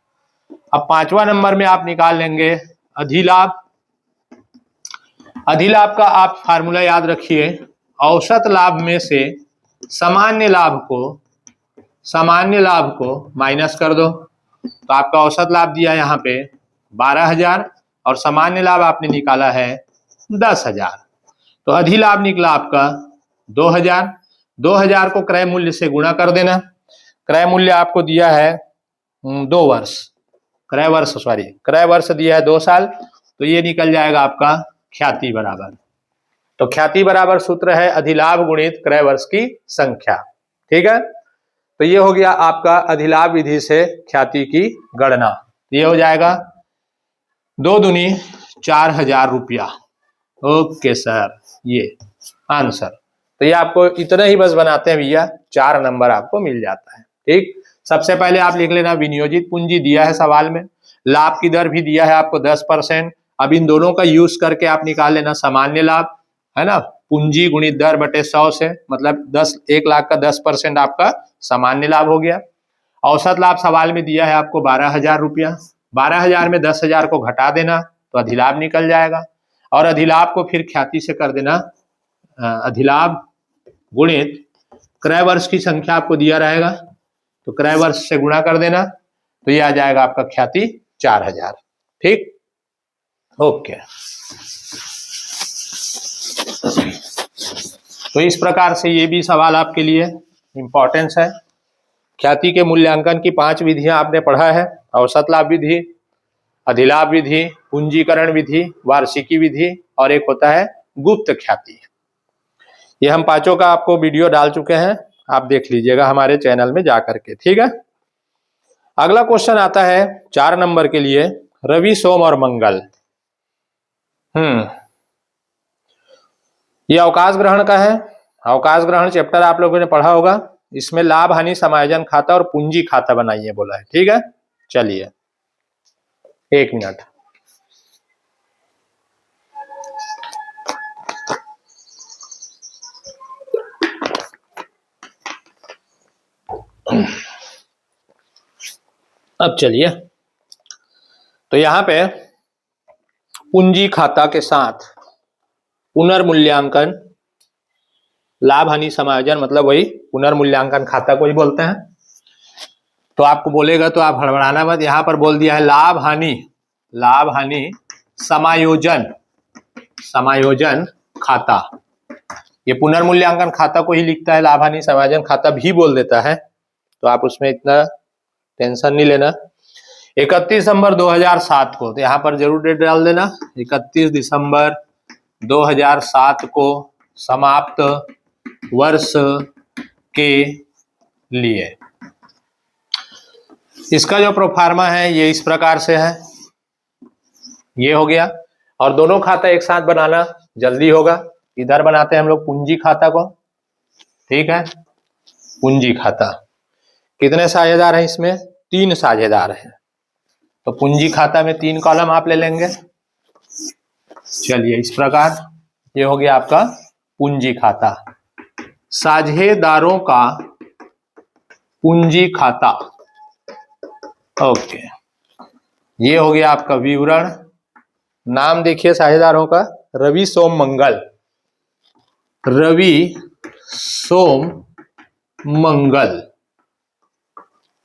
अब 5वां नंबर में आप निकाल लेंगे अधिलाभ। अधिलाभ का आप फार्मूला याद रखिए, औसत लाभ में से सामान्य लाभ को माइनस कर दो, तो आपका औसत लाभ दिया यहाँ पे 12,000 और सामान्य लाभ आपने निकाला है 10,000। तो अधिलाभ निकला आपका 2,000। 2,000 को क्रय मूल्य से गुणा कर देना। क्रय मूल्य आपको दिया है 2 वर्ष, क्रय वर्ष दिया है 2 साल, तो ये निकल जाएगा आपका ख्याति बराबर। तो ख्याति बराबर सूत्र है अधिलाभ गुणित क्रय वर्ष की संख्या। ठीक है, तो ये हो गया आपका अधिलाभ विधि से ख्याति की गणना। ये हो जाएगा 2 दूनी 4,000 रुपया। ओके सर, ये आंसर। तो ये आपको इतना ही बस बनाते हैं भैया, 4 नंबर आपको मिल जाता है। ठीक, सबसे पहले आप लिख लेना विनियोजित पूंजी दिया है सवाल में, लाभ की दर भी दिया है आपको 10%। अब इन दोनों का यूज करके आप निकाल लेना सामान्य लाभ, है ना, पूंजी गुणित दर बटे 100 से, मतलब 1 लाख का 10% आपका सामान्य लाभ हो गया। औसत लाभ सवाल में दिया है आपको 12,000 रुपया। 12,000 में 10,000 को घटा देना तो अधिलाभ निकल जाएगा, और अधिलाभ को फिर ख्याति से कर देना, अधिलाभ गुणित क्रय वर्ष की संख्या आपको दिया रहेगा, तो क्रय वर्ष से गुणा कर देना, तो ये आ जाएगा आपका ख्याति 4,000। ठीक, ओके। तो इस प्रकार से ये भी सवाल आपके लिए इंपॉर्टेंस है। ख्याति के मूल्यांकन की 5 विधियां आपने पढ़ा है, औसत लाभ विधि, अधिलाभ विधि, पूंजीकरण विधि, वार्षिकी विधि, और एक होता है गुप्त ख्याति। ये हम पांचों का आपको वीडियो डाल चुके हैं, आप देख लीजिएगा हमारे चैनल में जाकर के, ठीक है। अगला क्वेश्चन आता है 4 नंबर के लिए, रवि, सोम और मंगल। ये अवकाश ग्रहण का है। अवकाश ग्रहण चैप्टर आप लोगों ने पढ़ा होगा। इसमें लाभ हानि समायोजन खाता और पूंजी खाता बनाइए बोला है, ठीक है। चलिए 1 मिनट। अब चलिए, तो यहां पे पूंजी खाता के साथ पुनर्मूल्यांकन, लाभ हानि समायोजन मतलब वही पुनर्मूल्यांकन खाता को ही बोलते हैं। तो आपको बोलेगा तो आप हड़बड़ाना मत, यहां पर बोल दिया है लाभ हानि समायोजन खाता। ये पुनर्मूल्यांकन खाता को ही लिखता है, लाभ हानि समायोजन खाता भी बोल देता है, तो आप उसमें इतना टेंशन नहीं लेना। 31 दिसंबर 2007 को, तो यहाँ पर जरूर डेट डाल देना, 31 दिसंबर 2007 को समाप्त वर्ष के लिए। इसका जो प्रोफार्मा है ये इस प्रकार से है, ये हो गया। और दोनों खाता एक साथ बनाना जल्दी होगा। इधर बनाते हैं हम लोग पूंजी खाता को, ठीक है। पूंजी खाता कितने साझेदार हैं इसमें? 3 साझेदार हैं, तो पूंजी खाता में 3 कॉलम आप ले लेंगे। चलिए इस प्रकार ये हो गया आपका पूंजी खाता, साझेदारों का पूंजी खाता। ओके, ये हो गया आपका विवरण। नाम देखिए साझेदारों का, रवि, सोम, मंगल। रवि, सोम, मंगल,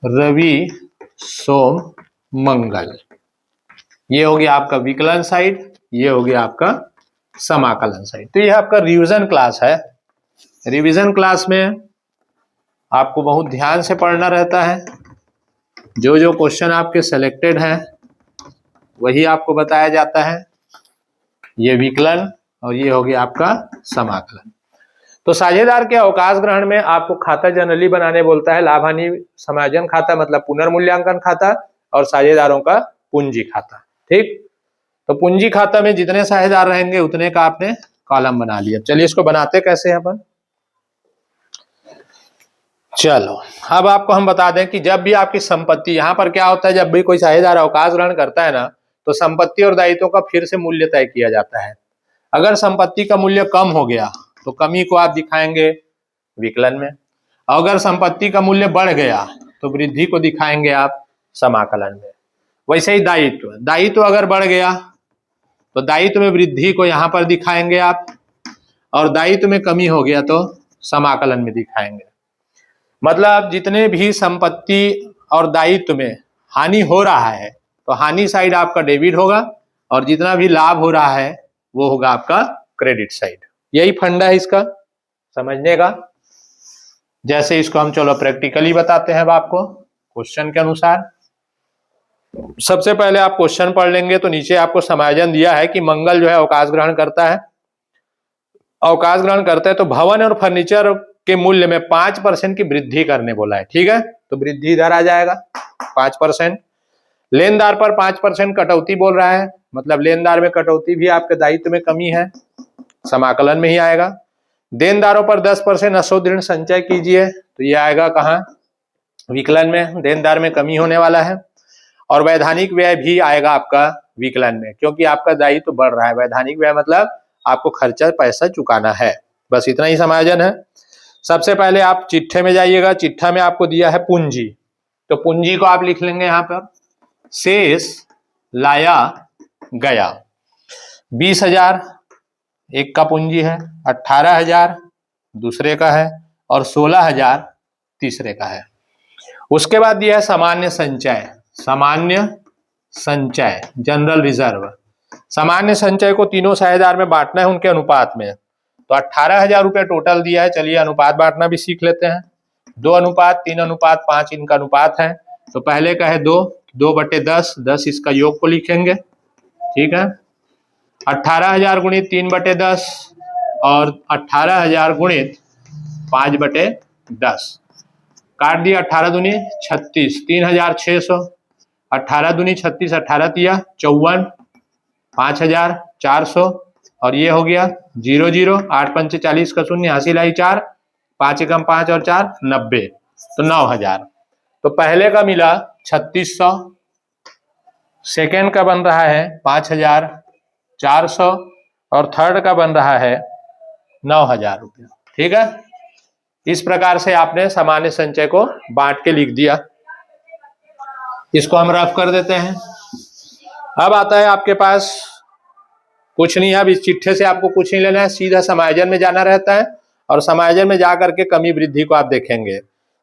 रवि, सोम, मंगल। ये हो गया आपका विकलन साइड, ये हो गया आपका समाकलन साइड। तो ये आपका रिवीजन क्लास है। रिवीजन क्लास में आपको बहुत ध्यान से पढ़ना रहता है। जो जो क्वेश्चन आपके सिलेक्टेड हैं वही आपको बताया जाता है। ये विकलन और ये हो गया आपका समाकलन। तो साझेदार के अवकाश ग्रहण में आपको खाता जनरली बनाने बोलता है, लाभ हानि समायोजन खाता मतलब पुनर्मूल्यांकन खाता, और साझेदारों का पूंजी खाता, ठीक। तो पूंजी खाता में जितने साझेदार रहेंगे उतने का आपने कॉलम बना लिया। चलिए इसको बनाते कैसे हैं अपन। चलो अब आपको हम बता दें कि जब भी आपकी संपत्ति, यहां पर क्या होता है, जब भी कोई साझेदार अवकाश ग्रहण करता है ना, तो संपत्ति और दायित्वों का फिर से मूल्य तय किया जाता है। अगर संपत्ति का मूल्य कम हो गया तो कमी को आप दिखाएंगे विकलन में, अगर संपत्ति का मूल्य बढ़ गया तो वृद्धि को दिखाएंगे आप समाकलन में। वैसे ही दायित्व अगर बढ़ गया तो दायित्व में वृद्धि को यहाँ पर दिखाएंगे आप, और दायित्व में कमी हो गया तो समाकलन में दिखाएंगे। मतलब जितने भी संपत्ति और दायित्व में हानि हो रहा है तो हानि साइड आपका डेबिट होगा, और जितना भी लाभ हो रहा है वो होगा आपका क्रेडिट साइड। यही फंडा है इसका समझने का। जैसे इसको हम चलो प्रैक्टिकली बताते हैं अब आपको क्वेश्चन के अनुसार। सबसे पहले आप क्वेश्चन पढ़ लेंगे तो नीचे आपको समायोजन दिया है कि मंगल जो है अवकाश ग्रहण करता है। अवकाश ग्रहण करता है तो भवन और फर्नीचर के मूल्य में 5% की वृद्धि करने बोला है, ठीक है। तो वृद्धि इधर आ जाएगा 5%। लेनदार पर 5% कटौती बोल रहा है, मतलब लेनदार में कटौती भी आपके दायित्व में कमी है, समाकलन में ही आएगा। देनदारों पर 10% अशुद्ध ऋण संचय कीजिए, तो ये आएगा कहाँ, विकलन में। देनदार में कमी होने वाला है। और वैधानिक व्यय भी आएगा आपका विकलन में, क्योंकि आपका दायित्व बढ़ रहा है। वैधानिक व्यय मतलब आपको खर्चा पैसा चुकाना है, बस इतना ही समायोजन है। सबसे पहले आप चिट्ठे में जाइएगा, चिट्ठा में आपको दिया है पूंजी, तो पूंजी को आप लिख लेंगे यहाँ पर, शेष लाया गया 20,000 एक का पूंजी है, 18,000 दूसरे का है, और 16,000 तीसरे का है। उसके बाद दिया है सामान्य संचय जनरल रिजर्व। सामान्य संचय को तीनों साझेदार में बांटना है उनके अनुपात में, तो 18,000 रुपये टोटल दिया है। चलिए अनुपात बांटना भी सीख लेते हैं। 2:3:5 इनका अनुपात है। तो पहले का है 2/10, 10 इसका योग को लिखेंगे, ठीक है। 18,000 गुणित 3/10 और 18,000 गुणित 5/10। काट दिया, 18 दूनी 36, 3,600। 18 दूनी 36, 18 तिया 54, 5,400। और ये हो गया 0 0, 8 पंचे 40 का शून्य, हासिल आई 4, 5 एकम 5 और 4 90, तो 9,000। तो पहले का मिला 3600, सेकेंड का बन रहा है 5,400 और थर्ड का बन रहा है 9,000 रुपया। ठीक है, इस प्रकार से आपने सामान्य संचय को बांट के लिख दिया। इसको हम रफ कर देते हैं। अब आता है आपके पास कुछ नहीं, अब इस चिट्ठे से आपको कुछ नहीं लेना है, सीधा समायोजन में जाना रहता है और समायोजन में जाकर के कमी वृद्धि को आप देखेंगे।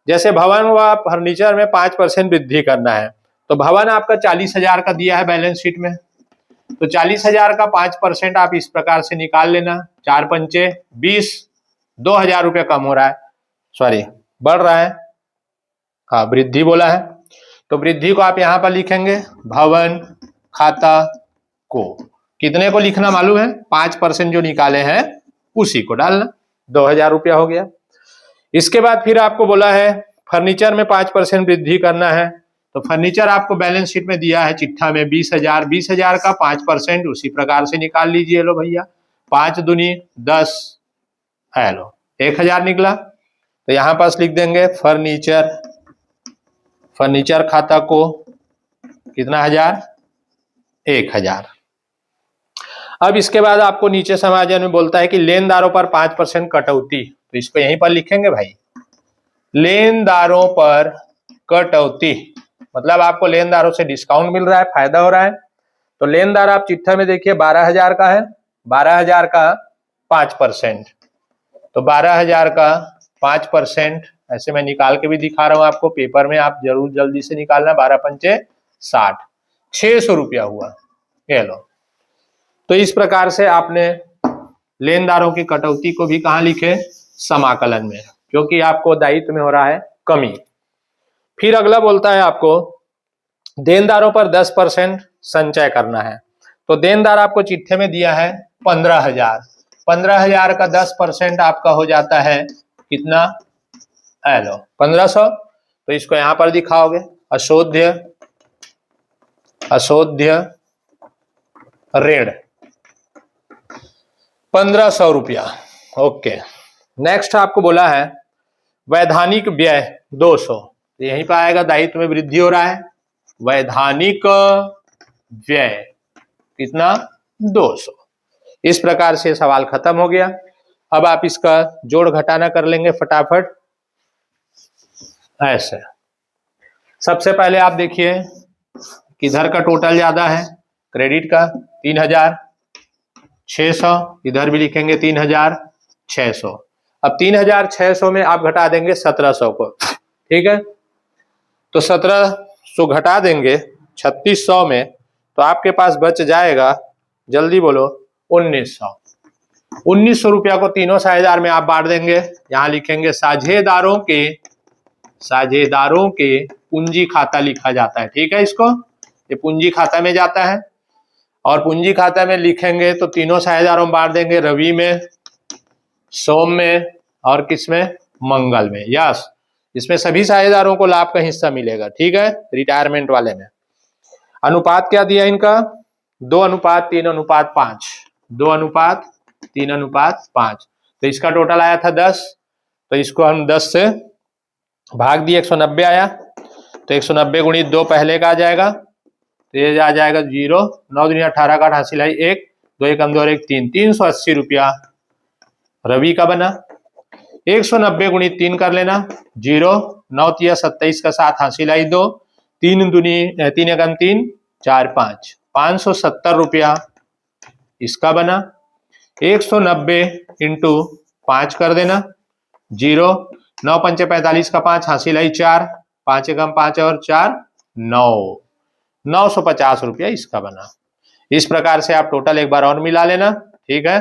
जैसे भवन व फर्नीचर में 5% वृद्धि करना है, तो भवन आपका 40,000 का दिया है बैलेंस शीट में, तो 40,000 का 5% आप इस प्रकार से निकाल लेना। 4 पंचे 20, 2,000 रुपया कम हो रहा है, सॉरी बढ़ रहा है, हाँ वृद्धि बोला है, तो वृद्धि को आप यहां पर लिखेंगे भवन खाता को। कितने को लिखना मालूम है? 5% जो निकाले हैं उसी को डालना, 2,000 रुपया हो गया। इसके बाद फिर आपको बोला है फर्नीचर में 5% वृद्धि करना है, तो फर्नीचर आपको बैलेंस शीट में दिया है चिट्ठा में 20,000, 20,000 का 5% उसी प्रकार से निकाल लीजिए। लो भैया, 5 दूनी 10, है लो 1,000 निकला, तो यहां पास लिख देंगे फर्नीचर खाता को कितना हजार, 1,000। अब इसके बाद आपको नीचे समायोजन में बोलता है कि लेनदारों पर 5% कटौती, तो इसको यहीं पर लिखेंगे भाई, लेनदारों पर कटौती मतलब आपको लेनदारों से डिस्काउंट मिल रहा है, फायदा हो रहा है। तो लेनदार आप चिट्ठा में देखिए 12,000 का है, 12,000 का 5%, तो 12,000 का 5%, ऐसे मैं निकाल के भी दिखा रहा हूं आपको, पेपर में आप जरूर जल्दी से निकालना। 12 पंचे 60, 600 रुपया हुआ, ये लो। तो इस प्रकार से आपने लेनदारों की कटौती को भी कहां लिखे, समाकलन में, क्योंकि आपको दायित्व में हो रहा है कमी। फिर अगला बोलता है आपको देनदारों पर 10% संचय करना है, तो देनदार आपको चिट्ठे में दिया है 15,000, 15,000 का 10% आपका हो जाता है कितना, हेलो 1,500, तो इसको यहां पर दिखाओगे अशोध्य ऋण 1,500 रुपया। ओके, नेक्स्ट आपको बोला है वैधानिक व्यय 200, यहीं पर आएगा, दायित्व में वृद्धि हो रहा है, वैधानिक व्यय कितना, 200। इस प्रकार से सवाल खत्म हो गया। अब आप इसका जोड़ घटाना कर लेंगे फटाफट ऐसे। सबसे पहले आप देखिए किधर का टोटल ज्यादा है, क्रेडिट का 3,600, इधर भी लिखेंगे 3,600। अब 3,600 में आप घटा देंगे 1,700 को, ठीक है, तो 1,700 घटा देंगे 3,600 में, तो आपके पास बच जाएगा, जल्दी बोलो, 1,900। 1,900 रुपया को तीनों साझेदार में आप बांट देंगे। यहां लिखेंगे साझेदारों के पूंजी खाता लिखा जाता है, ठीक है, इसको ये पूंजी खाता में जाता है, और पूंजी खाता में लिखेंगे तो तीनों साझेदारों में बांट देंगे, रवि में, सोम में और किस में, मंगल में। यस, इसमें सभी साझेदारों को लाभ का हिस्सा मिलेगा, ठीक है, रिटायरमेंट वाले में। अनुपात क्या दिया इनका, 2:3:5, 2:3:5, तो इसका टोटल आया था 10, तो इसको हम 10 से भाग दिए, 190 आया, तो 190 गुणित 2 पहले का आ जाएगा, तो ये आ जाएगा 0, 9 दूनी 18 का हासिल है 1, 2 एकम 2 और 1 3, 380 रुपया रवि का बना। 190 गुणित 3 कर लेना, 0, 9 तिया 27 का 7 हासिल आई 2, 3 दूनी 3 एकम 3, 4 5, 570 रुपया इसका बना। 190 इंटू 5 कर देना, 0, 9 पंचे 45 का 5 हासिल आई 4, 5 एकम 5 और 4 9, 950 रुपया इसका बना। इस प्रकार से आप टोटल एक बार और मिला लेना, ठीक है।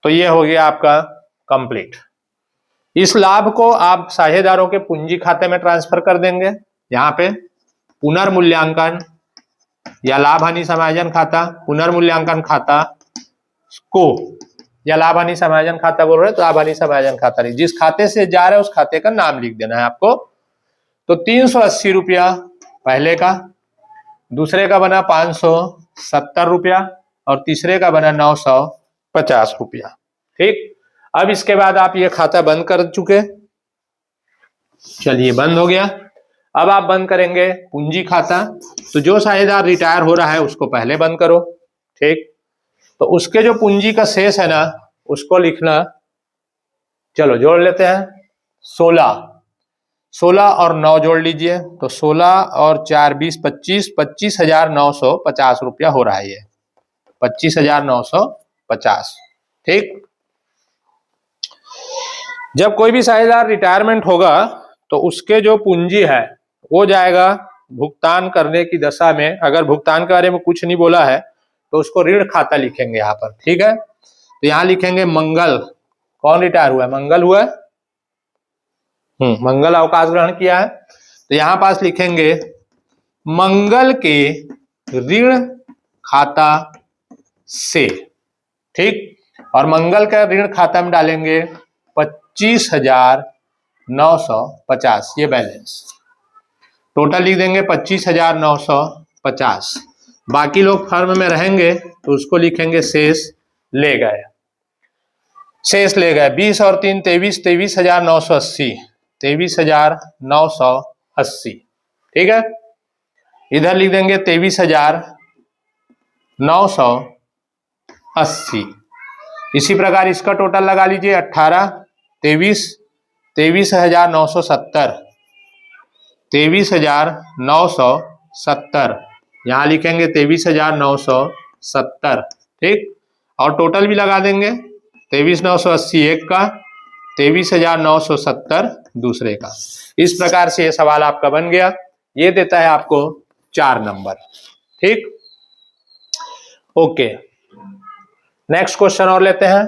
तो ये हो गया आपका कंप्लीट। इस लाभ को आप साझेदारों के पूंजी खाते में ट्रांसफर कर देंगे। यहाँ पे पुनर्मूल्यांकन या लाभ हानि समायोजन खाता, पुनर्मूल्यांकन खाता को, या लाभ हानि समायोजन खाता बोल रहे हैं तो लाभ हानि समायोजन खाता नहीं, जिस खाते से जा रहे हैं उस खाते का नाम लिख देना है आपको। तो 380 रुपया पहले का, दूसरे का बना 570 रुपया और तीसरे का बना 950 रुपया। ठीक, अब इसके बाद आप ये खाता बंद कर चुके, चलिए बंद हो गया। अब आप बंद करेंगे पूंजी खाता, तो जो साझेदार रिटायर हो रहा है उसको पहले बंद करो। ठीक, तो उसके जो पूंजी का शेष है ना उसको लिखना, चलो जोड़ लेते हैं 16 और 9 जोड़ लीजिए, तो 16 और 4 20 25, 25,950 रुपया हो रहा है ये, 25,950। ठीक, जब कोई भी साझेदार रिटायरमेंट होगा तो उसके जो पूंजी है वो जाएगा भुगतान करने की दशा में, अगर भुगतान के बारे में कुछ नहीं बोला है तो उसको ऋण खाता लिखेंगे यहाँ पर। ठीक है, तो यहाँ लिखेंगे मंगल, कौन रिटायर हुआ है, मंगल हुआ है, मंगल अवकाश ग्रहण किया है, तो यहाँ पास लिखेंगे मंगल के ऋण खाता से। ठीक, और मंगल का ऋण खाता में डालेंगे 25,950, ये बैलेंस टोटल लिख देंगे 25,950। बाकी लोग फर्म में रहेंगे तो उसको लिखेंगे शेष ले गए, शेष ले गए 20 और 3 23, 23,980, 23,980। ठीक है, इधर लिख देंगे 23,980। इसी प्रकार इसका टोटल लगा लीजिए 18, 23, 23,970, 23,970, यहाँ लिखेंगे 23,970। ठीक, और टोटल भी लगा देंगे 23,980 एक का, 23,970 दूसरे का। इस प्रकार से ये सवाल आपका बन गया, ये देता है आपको 4 नंबर। ठीक, ओके, नेक्स्ट क्वेश्चन और लेते हैं।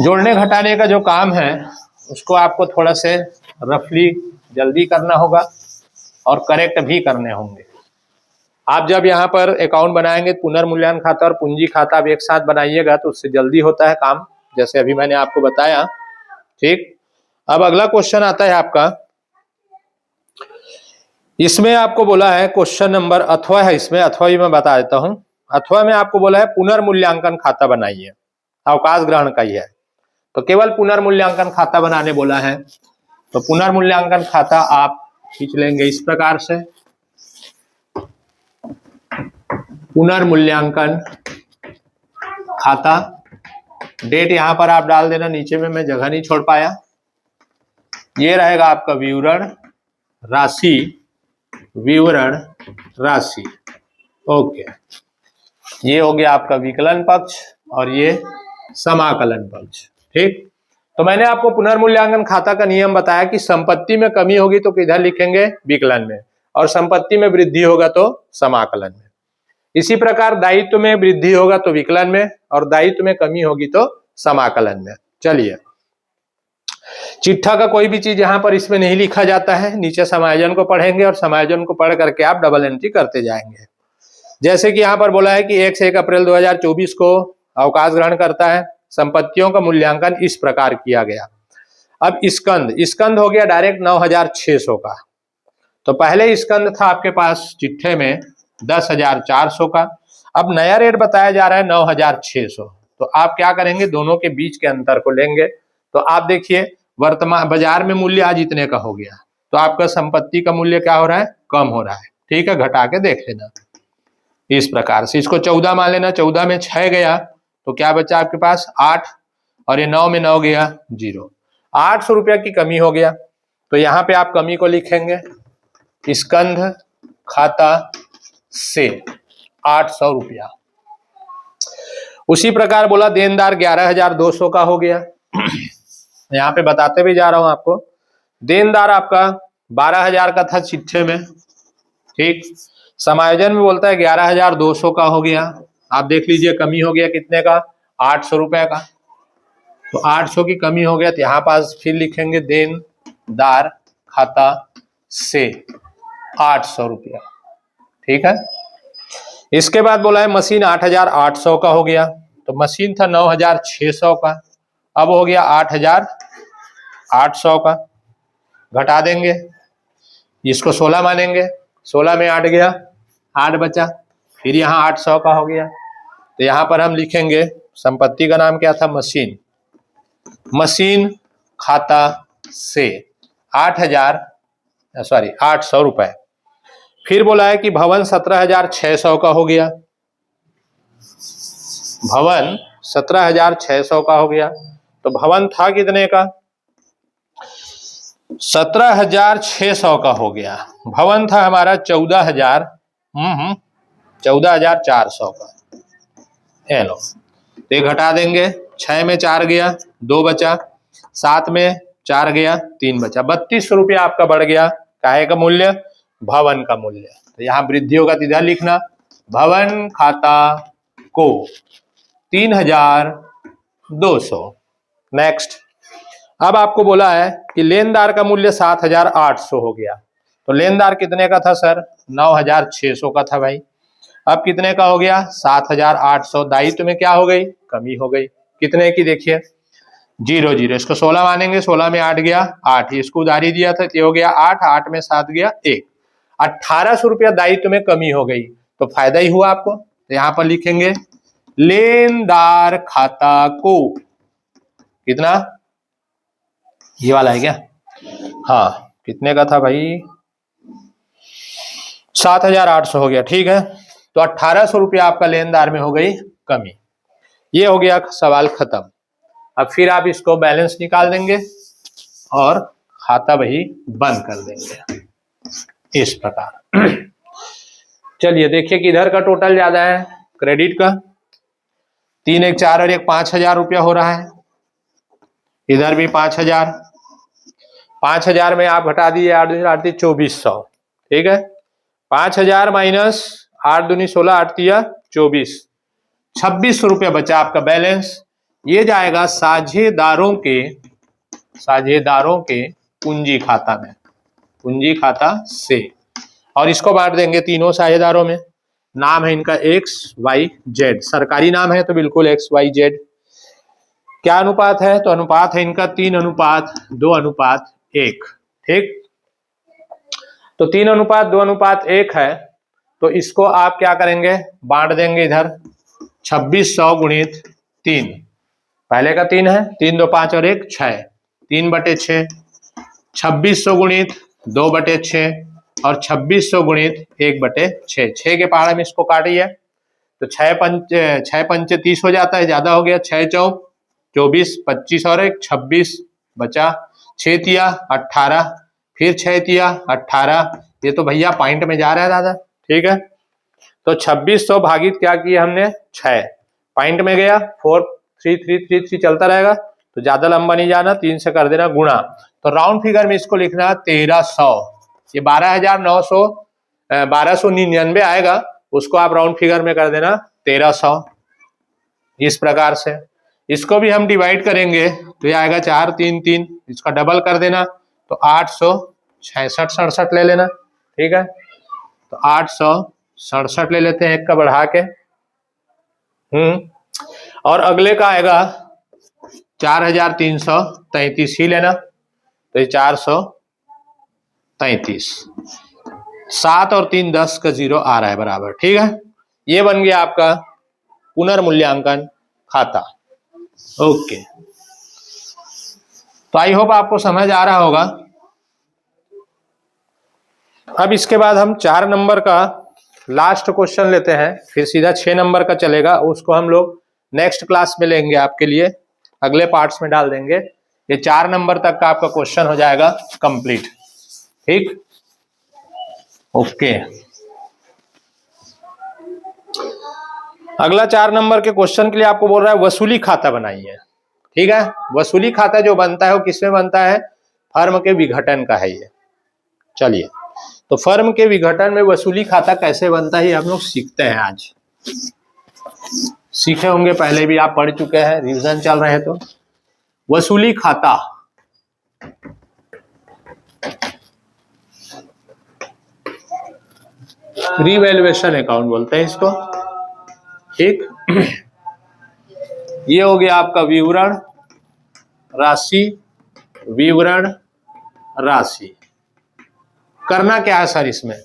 जोड़ने घटाने का जो काम है उसको आपको थोड़ा से रफली जल्दी करना होगा और करेक्ट भी करने होंगे। आप जब यहाँ पर अकाउंट बनाएंगे पुनर्मूल्यांकन खाता और पूंजी खाता आप एक साथ बनाइएगा तो उससे जल्दी होता है काम, जैसे अभी मैंने आपको बताया। ठीक, अब अगला क्वेश्चन आता है आपका, इसमें आपको बोला है क्वेश्चन नंबर अथवा है, इसमें अथवा भी मैं बता देता हूं। अथवा में आपको बोला है पुनर्मूल्यांकन खाता बनाइए, अवकाश ग्रहण का ही है, तो केवल पुनर्मूल्यांकन खाता बनाने बोला है। तो पुनर्मूल्यांकन खाता आप खींच लेंगे इस प्रकार से, पुनर्मूल्यांकन खाता, डेट यहां पर आप डाल देना, नीचे में मैं जगह नहीं छोड़ पाया। ये रहेगा आपका विवरण राशि, विवरण राशि। ओके, ये हो गया आपका विकलन पक्ष और ये समाकलन पक्ष। ठीक, तो मैंने आपको पुनर्मूल्यांकन खाता का नियम बताया कि संपत्ति में कमी होगी तो किधर लिखेंगे, विकलन में, और संपत्ति में वृद्धि होगा तो समाकलन में। इसी प्रकार दायित्व में वृद्धि होगा तो विकलन में, और दायित्व में कमी होगी तो समाकलन में। चलिए, चिट्ठा का कोई भी चीज यहाँ पर इसमें नहीं लिखा जाता है, नीचे समायोजन को पढ़ेंगे और समायोजन को पढ़ करके आप डबल एंट्री करते जाएंगे। जैसे कि यहाँ पर बोला है कि 1 से 1 अप्रैल 2024 को अवकाश ग्रहण करता है, संपत्तियों का मूल्यांकन इस प्रकार किया गया। अब स्कंद हो गया डायरेक्ट 9,600 का, तो पहले स्कंद था आपके पास चिट्ठे में 10,400 का, अब नया रेट बताया जा रहा है 9,600। तो आप क्या करेंगे, दोनों के बीच के अंतर को लेंगे। तो आप देखिए वर्तमान बाजार में मूल्य आज इतने का हो गया, तो आपका संपत्ति का मूल्य क्या हो रहा है, कम हो रहा है। ठीक है, घटा के देख लेना इस प्रकार से। इसको 14 मान लेना, 14 में 6 गया तो क्या बचा आपके पास 8, और ये 9 में 9 गया 0, 800 रुपया की कमी हो गया। तो यहाँ पे आप कमी को लिखेंगे स्कंध खाता से 800 रुपया। उसी प्रकार बोला देनदार 11,200 का हो गया। यहाँ पे बताते भी जा रहा हूं आपको, देनदार आपका 12,000 का था चिट्ठे में। ठीक, समायोजन में बोलता है 11,200 का हो गया। आप देख लीजिए कमी हो गया कितने का, 800 रुपए का। तो 800 की कमी हो गया, तो यहाँ पास फिर लिखेंगे देनदार खाता से 800 रुपया। ठीक है, इसके बाद बोला है मशीन 8,800 का हो गया, तो मशीन था 9,600 का, अब हो गया 8,800 का। घटा देंगे, इसको 16 मानेंगे, 16 में 8 गया, 8 बचा, फिर यहाँ 800 का हो गया। तो यहाँ पर हम लिखेंगे संपत्ति का नाम क्या था, मशीन। मशीन खाता से 800 रुपए। फिर बोला है कि भवन 17,600 का हो गया, भवन 17,600 का हो गया। तो भवन था कितने का, 17,600 का हो गया। भवन था हमारा 14,400 का। हेलो, तो घटा देंगे, 6 में 4 गया, 2 बचा, 7 में 4 गया, 3 बचा, 32 रुपया आपका बढ़ गया। काहे का मूल्य, भवन का मूल्य। तो यहाँ वृद्धि होगा तो इधर लिखना, भवन खाता को 3,200। नेक्स्ट, अब आपको बोला है कि लेनदार का मूल्य 7,800 हो गया। तो लेनदार कितने का था सर, 9,600 का था भाई। अब कितने का हो गया, 7,800। दायित्व में क्या हो गई, कमी हो गई। कितने की, देखिए 0 0, इसको 16 मानेंगे, 16 में 8 गया, 8, इसको उधारी दिया था, ये हो गया 8, 8 में 7 गया 1, 1,800 रुपया दायित्व में कमी हो गई। तो फायदा ही हुआ आपको। तो यहाँ पर लिखेंगे लेनदार खाता को कितना, ये वाला है क्या, हाँ, कितने का था भाई, 7,800 हो गया। ठीक है, तो 1,800 रुपया आपका लेनदार में हो गई कमी। ये हो गया सवाल खत्म। अब फिर आप इसको बैलेंस निकाल देंगे और खाता वही बंद कर देंगे इस प्रकार। चलिए देखिए कि इधर का टोटल ज्यादा है, क्रेडिट का 3 1 4 और 1 5,000 रुपया हो रहा है। इधर भी 5,000, 5,000 में आप घटा दिए 8 दूनी 8 2400। ठीक है, 5,000 माइनस 8 दूनी 16 8 24, 2600 रुपया बचा आपका बैलेंस। ये जाएगा साझेदारों के पूंजी खाता में, पूंजी खाता से, और इसको बांट देंगे तीनों साझेदारों में। नाम है इनका XYZ, सरकारी नाम है तो बिल्कुल XYZ। क्या अनुपात है, तो अनुपात है इनका 3:2:1। ठीक, तो 3:2:1 है, तो इसको आप क्या करेंगे, बांट देंगे इधर 2600 गुणित 3, पहले का 3 है, 3 2 5 और 1 6, 3/6, 2600 गुणित 2/6 और 2600 गुणित 1/6, 6 के पहाड़े में इसको काटिए तो 6 पंचे 30 हो जाता है, ज्यादा हो गया, 6 चौक 24, 25 और 1 26 बचा, 6 तिया 18, फिर 6 तिया 18, ये तो भैया पॉइंट में जा रहा है दादा। ठीक है, तो 2600 भागित क्या किया हमने 6, पॉइंट में गया, 4 3 3 3 3 चलता रहेगा, तो ज्यादा लंबा नहीं जाना, 3 से कर देना गुणा। तो राउंड फिगर में इसको लिखना 1300, ये 12,999 आएगा, उसको आप राउंड फिगर में कर देना 1300। इस प्रकार से इसको भी हम डिवाइड करेंगे तो ये आएगा 4 3 3, इसका डबल कर देना तो 867 ले लेना। ठीक है, तो 867 ले लेते हैं, एक का बढ़ा के। और अगले का आएगा 4,333 ही लेना, तो ये 433, 7 और 3 10 का 0 आ रहा है बराबर। ठीक है, ये बन गया आपका पुनर्मूल्यांकन खाता। ओके, तो आई होप आपको समझ आ रहा होगा। अब इसके बाद हम 4 नंबर का लास्ट क्वेश्चन लेते हैं, फिर सीधा 6 नंबर का चलेगा, उसको हम लोग नेक्स्ट क्लास में लेंगे, आपके लिए अगले पार्ट्स में डाल देंगे। ये 4 नंबर तक का आपका क्वेश्चन हो जाएगा कंप्लीट। ठीक, ओके। अगला 4 नंबर के क्वेश्चन के लिए आपको बोल रहा है वसूली खाता बनाइए। ठीक है, वसूली खाता जो बनता है वो किसमें बनता है, फर्म के विघटन का है ये। चलिए, तो फर्म के विघटन में वसूली खाता कैसे बनता है हम लोग सीखते हैं आज। सीखे होंगे, पहले भी आप पढ़ चुके हैं, रिवीजन चल रहे हैं। तो वसूली खाता, रिवैल्यूएशन अकाउंट बोलते हैं इसको। ठीक, ये हो गया आपका विवरण राशि, विवरण राशि। करना क्या है सर इसमें?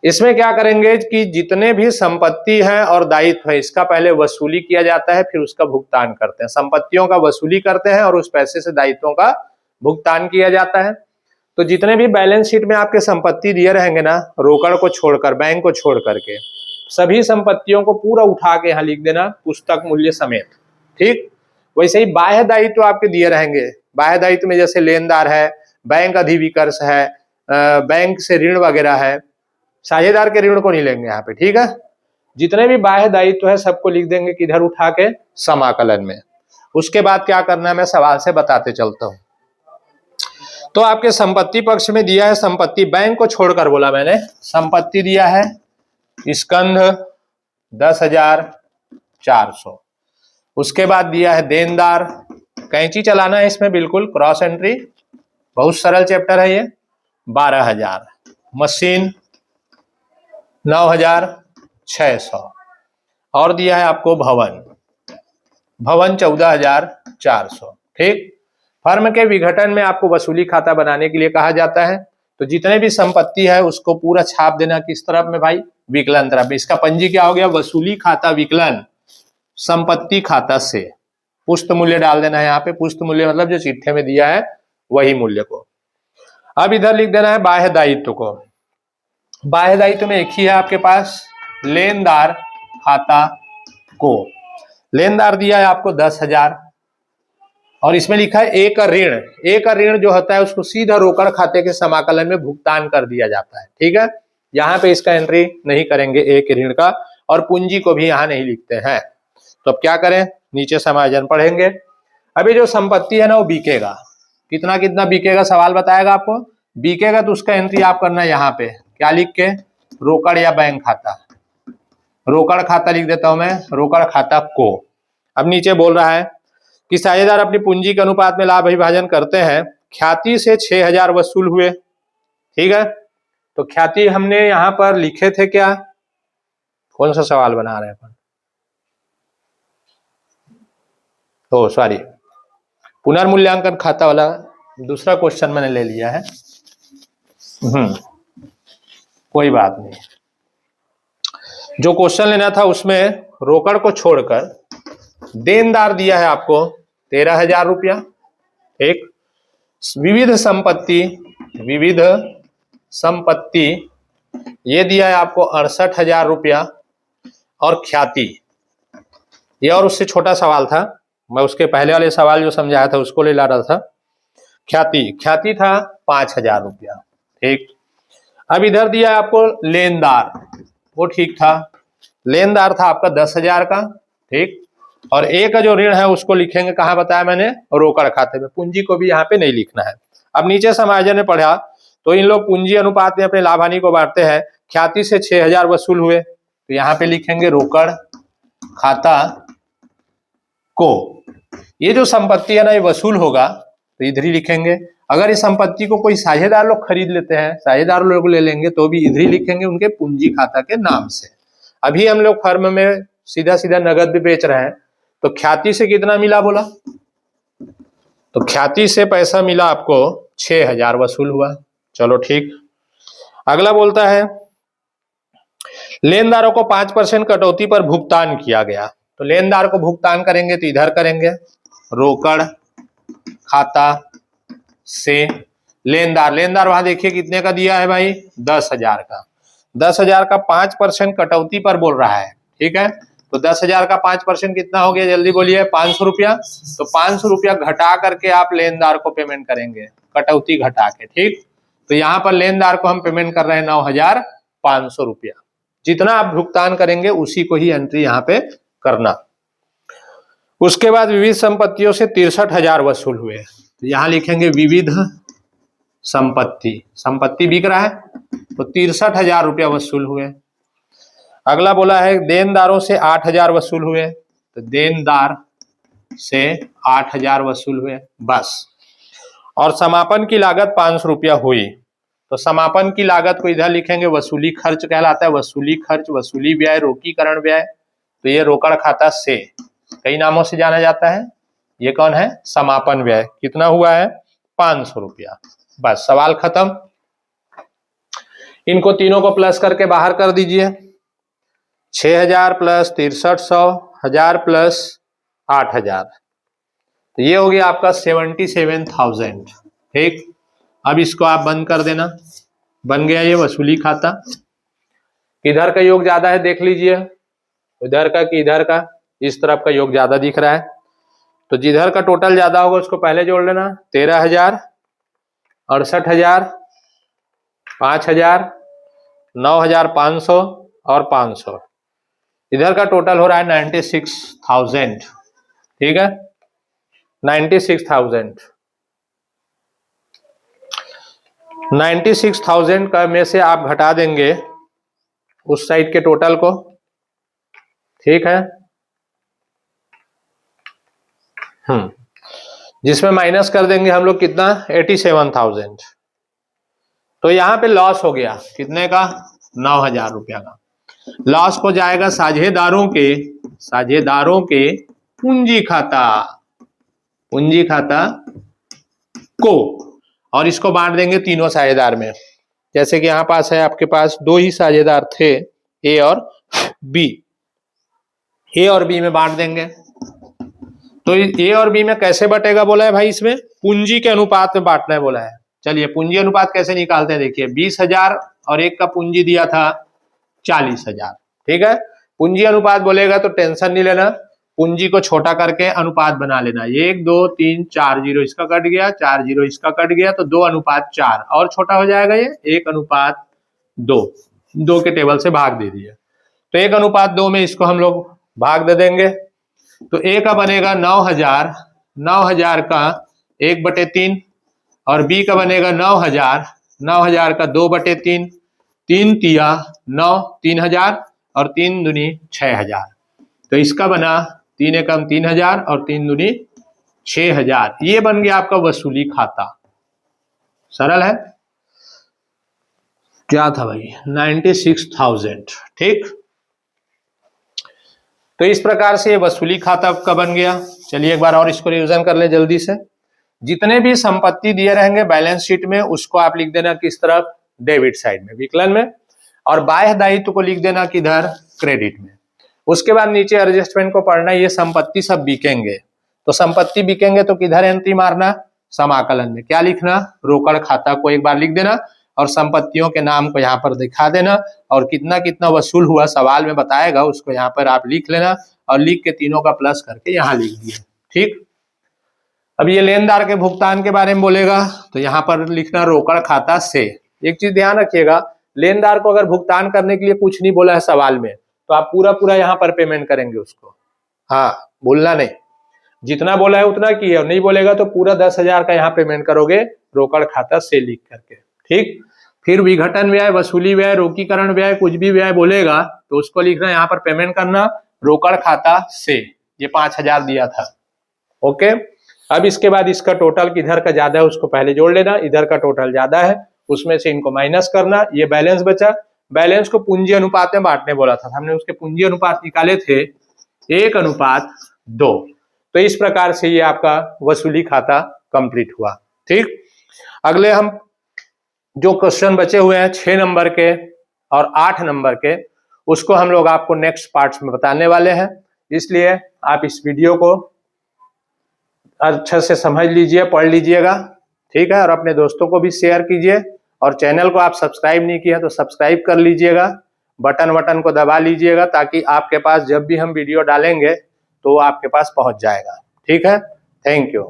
इसमें क्या करेंगे कि जितने भी संपत्ति है और दायित्व है इसका पहले वसूली किया जाता है, फिर उसका भुगतान करते हैं। संपत्तियों का वसूली करते हैं और उस पैसे से दायित्वों का भुगतान किया जाता है। तो जितने भी बैलेंस शीट में आपके संपत्ति दिए रहेंगे ना, रोकड़ को छोड़कर, बैंक को छोड़ करके, सभी संपत्तियों को पूरा उठा के यहाँ लिख देना पुस्तक मूल्य समेत। ठीक, वैसे ही बाह्य दायित्व आपके दिए रहेंगे। बाह्य दायित्व में जैसे लेनदार है, बैंक अधिविकर्ष है, बैंक से ऋण वगैरह है, साझेदार के ऋण को नहीं लेंगे यहाँ पे। ठीक है, जितने भी बाह्य दायित्व है सबको लिख देंगे किधर, उठा के समाकलन में। उसके बाद क्या करना है मैं सवाल से बताते चलता हूं। तो आपके संपत्ति पक्ष में दिया है संपत्ति, बैंक को छोड़कर बोला मैंने, संपत्ति दिया है स्कंध 10,400। उसके बाद दिया है देनदार, कैंची चलाना है इसमें बिल्कुल, क्रॉस एंट्री, बहुत सरल चैप्टर है ये, 12,000। मशीन 9,600। और दिया है आपको भवन, भवन 14,400। ठीक, फर्म के विघटन में आपको वसूली खाता बनाने के लिए कहा जाता है। तो जितने भी संपत्ति है उसको पूरा छाप देना किस तरफ में भाई, विकलन तरफ में। इसका पंजी क्या हो गया, वसूली खाता विकलन संपत्ति खाता से। पुस्त मूल्य डाल देना है यहाँ पे, पुस्त मूल्य मतलब जो चिट्ठे में दिया है वही मूल्य को। अब इधर लिख देना है बाह्य दायित्व को। बाह्य दायित्व में एक ही है आपके पास, लेनदार खाता को। लेनदार दिया है आपको 10,000 और इसमें लिखा है एक ऋण। एक ऋण जो होता है उसको सीधा रोकड़ खाते के समाकलन में भुगतान कर दिया जाता है। ठीक है, यहाँ पे इसका एंट्री नहीं करेंगे एक ऋण का, और पूंजी को भी यहाँ नहीं लिखते हैं। तो अब क्या करें, नीचे समायोजन पढ़ेंगे। अभी जो संपत्ति है ना वो बिकेगा, कितना कितना बिकेगा सवाल बताएगा आपको। बिकेगा तो उसका एंट्री आप करना है यहाँ पे, क्या लिख के, रोकड़ या बैंक खाता। रोकड़ खाता लिख देता हूं मैं, रोकड़ खाता को। अब नीचे बोल रहा है कि साझेदार अपनी पूंजी के अनुपात में लाभ विभाजन करते हैं। ख्याति से 6,000 वसूल हुए। ठीक है, तो ख्याति हमने यहां पर लिखे थे क्या, कौन सा सवाल बना रहे हैं अपन, तो सॉरी, पुनर्मूल्यांकन खाता वाला दूसरा क्वेश्चन मैंने ले लिया है। कोई बात नहीं, जो क्वेश्चन लेना था उसमें रोकड़ को छोड़कर देनदार दिया है आपको 13,000 रुपया। एक विविध संपत्ति, विविध संपत्ति ये दिया है आपको 68,000 रुपया। और ख्याति, ये और उससे छोटा सवाल था, मैं उसके पहले वाले सवाल जो समझाया था उसको ले ला रहा था। ख्याति, ख्याति था 5,000 रुपया। ठीक, अब इधर दिया आपको लेनदार, वो ठीक था, लेनदार था आपका 10,000 का। ठीक, और एक जो ऋण है उसको लिखेंगे कहाँ बताया मैंने, रोकड़ खाते में। पूंजी को भी यहाँ पे नहीं लिखना है। अब नीचे समायोजन में पढ़ा तो इन लोग पूंजी अनुपात में अपने लाभ हानि को बांटते हैं। ख्याति से 6,000 वसूल हुए, तो यहाँ पे लिखेंगे रोकड़ खाता को। ये जो संपत्ति है ना ये वसूल होगा तो इधर ही लिखेंगे। अगर इस संपत्ति को कोई साझेदार लोग खरीद लेते हैं, साझेदार लोग ले लेंगे तो भी इधर ही लिखेंगे उनके पूंजी खाता के नाम से। अभी हम लोग फर्म में सीधा सीधा नगद भी बेच रहे हैं, तो ख्याति से कितना मिला बोला, तो ख्याति से पैसा मिला आपको 6,000 वसूल हुआ। चलो ठीक, अगला बोलता है लेनदारों को 5% कटौती पर भुगतान किया गया। तो लेनदार को भुगतान करेंगे तो इधर करेंगे, रोकड़ खाता से लेनदार। लेनदार वहां देखिए कितने का दिया है भाई, 10,000 का। 10,000 का 5% कटौती पर बोल रहा है। ठीक है, तो 10,000 का 5% कितना हो गया, जल्दी बोलिए, 500 रुपया। तो 500 रुपया घटा करके आप लेनदार को पेमेंट करेंगे, कटौती घटा के। ठीक, तो यहाँ पर लेनदार को हम पेमेंट कर रहे हैं 9,500 रुपया। जितना आप भुगतान करेंगे उसी को ही एंट्री यहाँ पे करना। उसके बाद विविध संपत्तियों से 63,000 वसूल हुए, तो यहाँ लिखेंगे विविध संपत्ति। संपत्ति बिक रहा है तो 63,000 रुपया वसूल हुए। अगला बोला है देनदारों से 8,000 वसूल हुए, तो देनदार से 8,000 वसूल हुए बस। और समापन की लागत 500 रुपया हुई, तो समापन की लागत को इधर लिखेंगे, वसूली खर्च कहलाता है, वसूली खर्च, वसूली व्यय, रोकीकरण व्यय। तो ये रोकड़ खाता से कई नामों से जाना जाता है। ये कौन है? समापन व्यय। कितना हुआ है? 500 रुपया। बस सवाल खत्म। इनको तीनों को प्लस करके बाहर कर दीजिए। 6000 प्लस 6300, 1000 प्लस 8000, तो ये हो गया आपका 77,000। ठीक, अब इसको आप बंद कर देना। बन गया ये वसूली खाता। इधर का योग ज्यादा है, देख लीजिए, इधर का कि इधर का, इस तरफ का योग ज्यादा दिख रहा है, तो जिधर का टोटल ज्यादा होगा उसको पहले जोड़ लेना। 13,000, 68,000, 5,000, 9,500 और 500। इधर का टोटल हो रहा है 96,000। ठीक है, 96,000। 96,000 का में से आप घटा देंगे उस साइड के टोटल को। ठीक है, जिसमें माइनस कर देंगे हम लोग कितना? 87,000। तो यहां पे लॉस हो गया कितने का? 9,000 रुपया का लॉस को जाएगा साझेदारों के पूंजी खाता को, और इसको बांट देंगे तीनों साझेदार में। जैसे कि यहां पास है, आपके पास दो ही साझेदार थे, ए और बी। ए और बी में बांट देंगे। तो ए और बी में कैसे बटेगा बोला है भाई? इसमें पूंजी के अनुपात में बांटना है बोला है। चलिए पूंजी अनुपात कैसे निकालते हैं, देखिए 20,000 और एक का पूंजी दिया था 40,000। ठीक है, पूंजी अनुपात बोलेगा तो टेंशन नहीं लेना, पूंजी को छोटा करके अनुपात बना लेना। 1 2 3 4 0 इसका कट गया, 4 0 इसका कट गया, तो 2:4 और छोटा हो जाएगा ये 1:2। 2 के टेबल से भाग दे दिए, तो 1:2 में इसको हम लोग भाग दे देंगे। तो ए का बनेगा 9,000, 9,000 का 1/3, और बी का बनेगा 9,000, 9,000 का 2/3, 3 तिया 9, 3,000 और 3 दूनी 6,000। तो इसका बना 3 एकम 3,000 और 3 दूनी 6,000। ये बन गया आपका वसूली खाता। सरल है। क्या था भाई? 96,000। ठीक, तो इस प्रकार से ये वसूली खाता आपका बन गया। चलिए एक बार और इसको रिवीजन कर ले जल्दी से। जितने भी संपत्ति दिए रहेंगे बैलेंस शीट में, उसको आप लिख देना किस तरफ? डेबिट साइड में, विकलन में, और बाह्य दायित्व को लिख देना किधर? क्रेडिट में। उसके बाद नीचे एडजस्टमेंट को पढ़ना, ये संपत्ति सब बिकेंगे, तो संपत्ति बिकेंगे तो किधर एंट्री मारना? समाकलन में। क्या लिखना? रोकड़ खाता को एक बार लिख देना, और संपत्तियों के नाम को यहाँ पर दिखा देना, और कितना कितना वसूल हुआ सवाल में बताएगा, उसको यहाँ पर आप लिख लेना, और लिख के तीनों का प्लस करके यहाँ लिख दिए। ठीक, अब ये लेनदार के भुगतान के बारे में बोलेगा, तो यहाँ पर लिखना रोकड़ खाता से। एक चीज ध्यान रखिएगा, लेनदार को अगर भुगतान करने के लिए कुछ नहीं बोला है सवाल में, तो आप पूरा पूरा यहाँ पर पेमेंट करेंगे उसको। हाँ, भूलना नहीं, जितना बोला है उतना किए, नहीं बोलेगा तो पूरा 10,000 का यहाँ पेमेंट करोगे रोकड़ खाता से लिख करके। ठीक, फिर विघटन व्यय, वसूली व्यय, रोकीकरण व्यय, कुछ भी व्यय बोलेगा तो उसको लिखना, यहाँ पर पेमेंट करना रोकड़ खाता से। ये 5,000 दिया था। ओके, अब इसके बाद इसका टोटल किधर का ज्यादा है उसको पहले जोड़ लेना, इधर का टोटल ज्यादा है उसमें से इनको माइनस करना। ये बैलेंस बचा, बैलेंस को पूंजी अनुपात में बांटने बोला था, हमने उसके पूंजी अनुपात निकाले थे 1:2। तो इस प्रकार से ये आपका वसूली खाता कंप्लीट हुआ। ठीक, अगले हम जो क्वेश्चन बचे हुए हैं 6 नंबर के और 8 नंबर के, उसको हम लोग आपको नेक्स्ट पार्ट्स में बताने वाले हैं, इसलिए आप इस वीडियो को अच्छे से समझ लीजिए, पढ़ लीजिएगा। ठीक है, और अपने दोस्तों को भी शेयर कीजिए, और चैनल को आप सब्सक्राइब नहीं किया तो सब्सक्राइब कर लीजिएगा, बटन को दबा लीजिएगा, ताकि आपके पास जब भी हम वीडियो डालेंगे तो आपके पास पहुंच जाएगा। ठीक है, थैंक यू।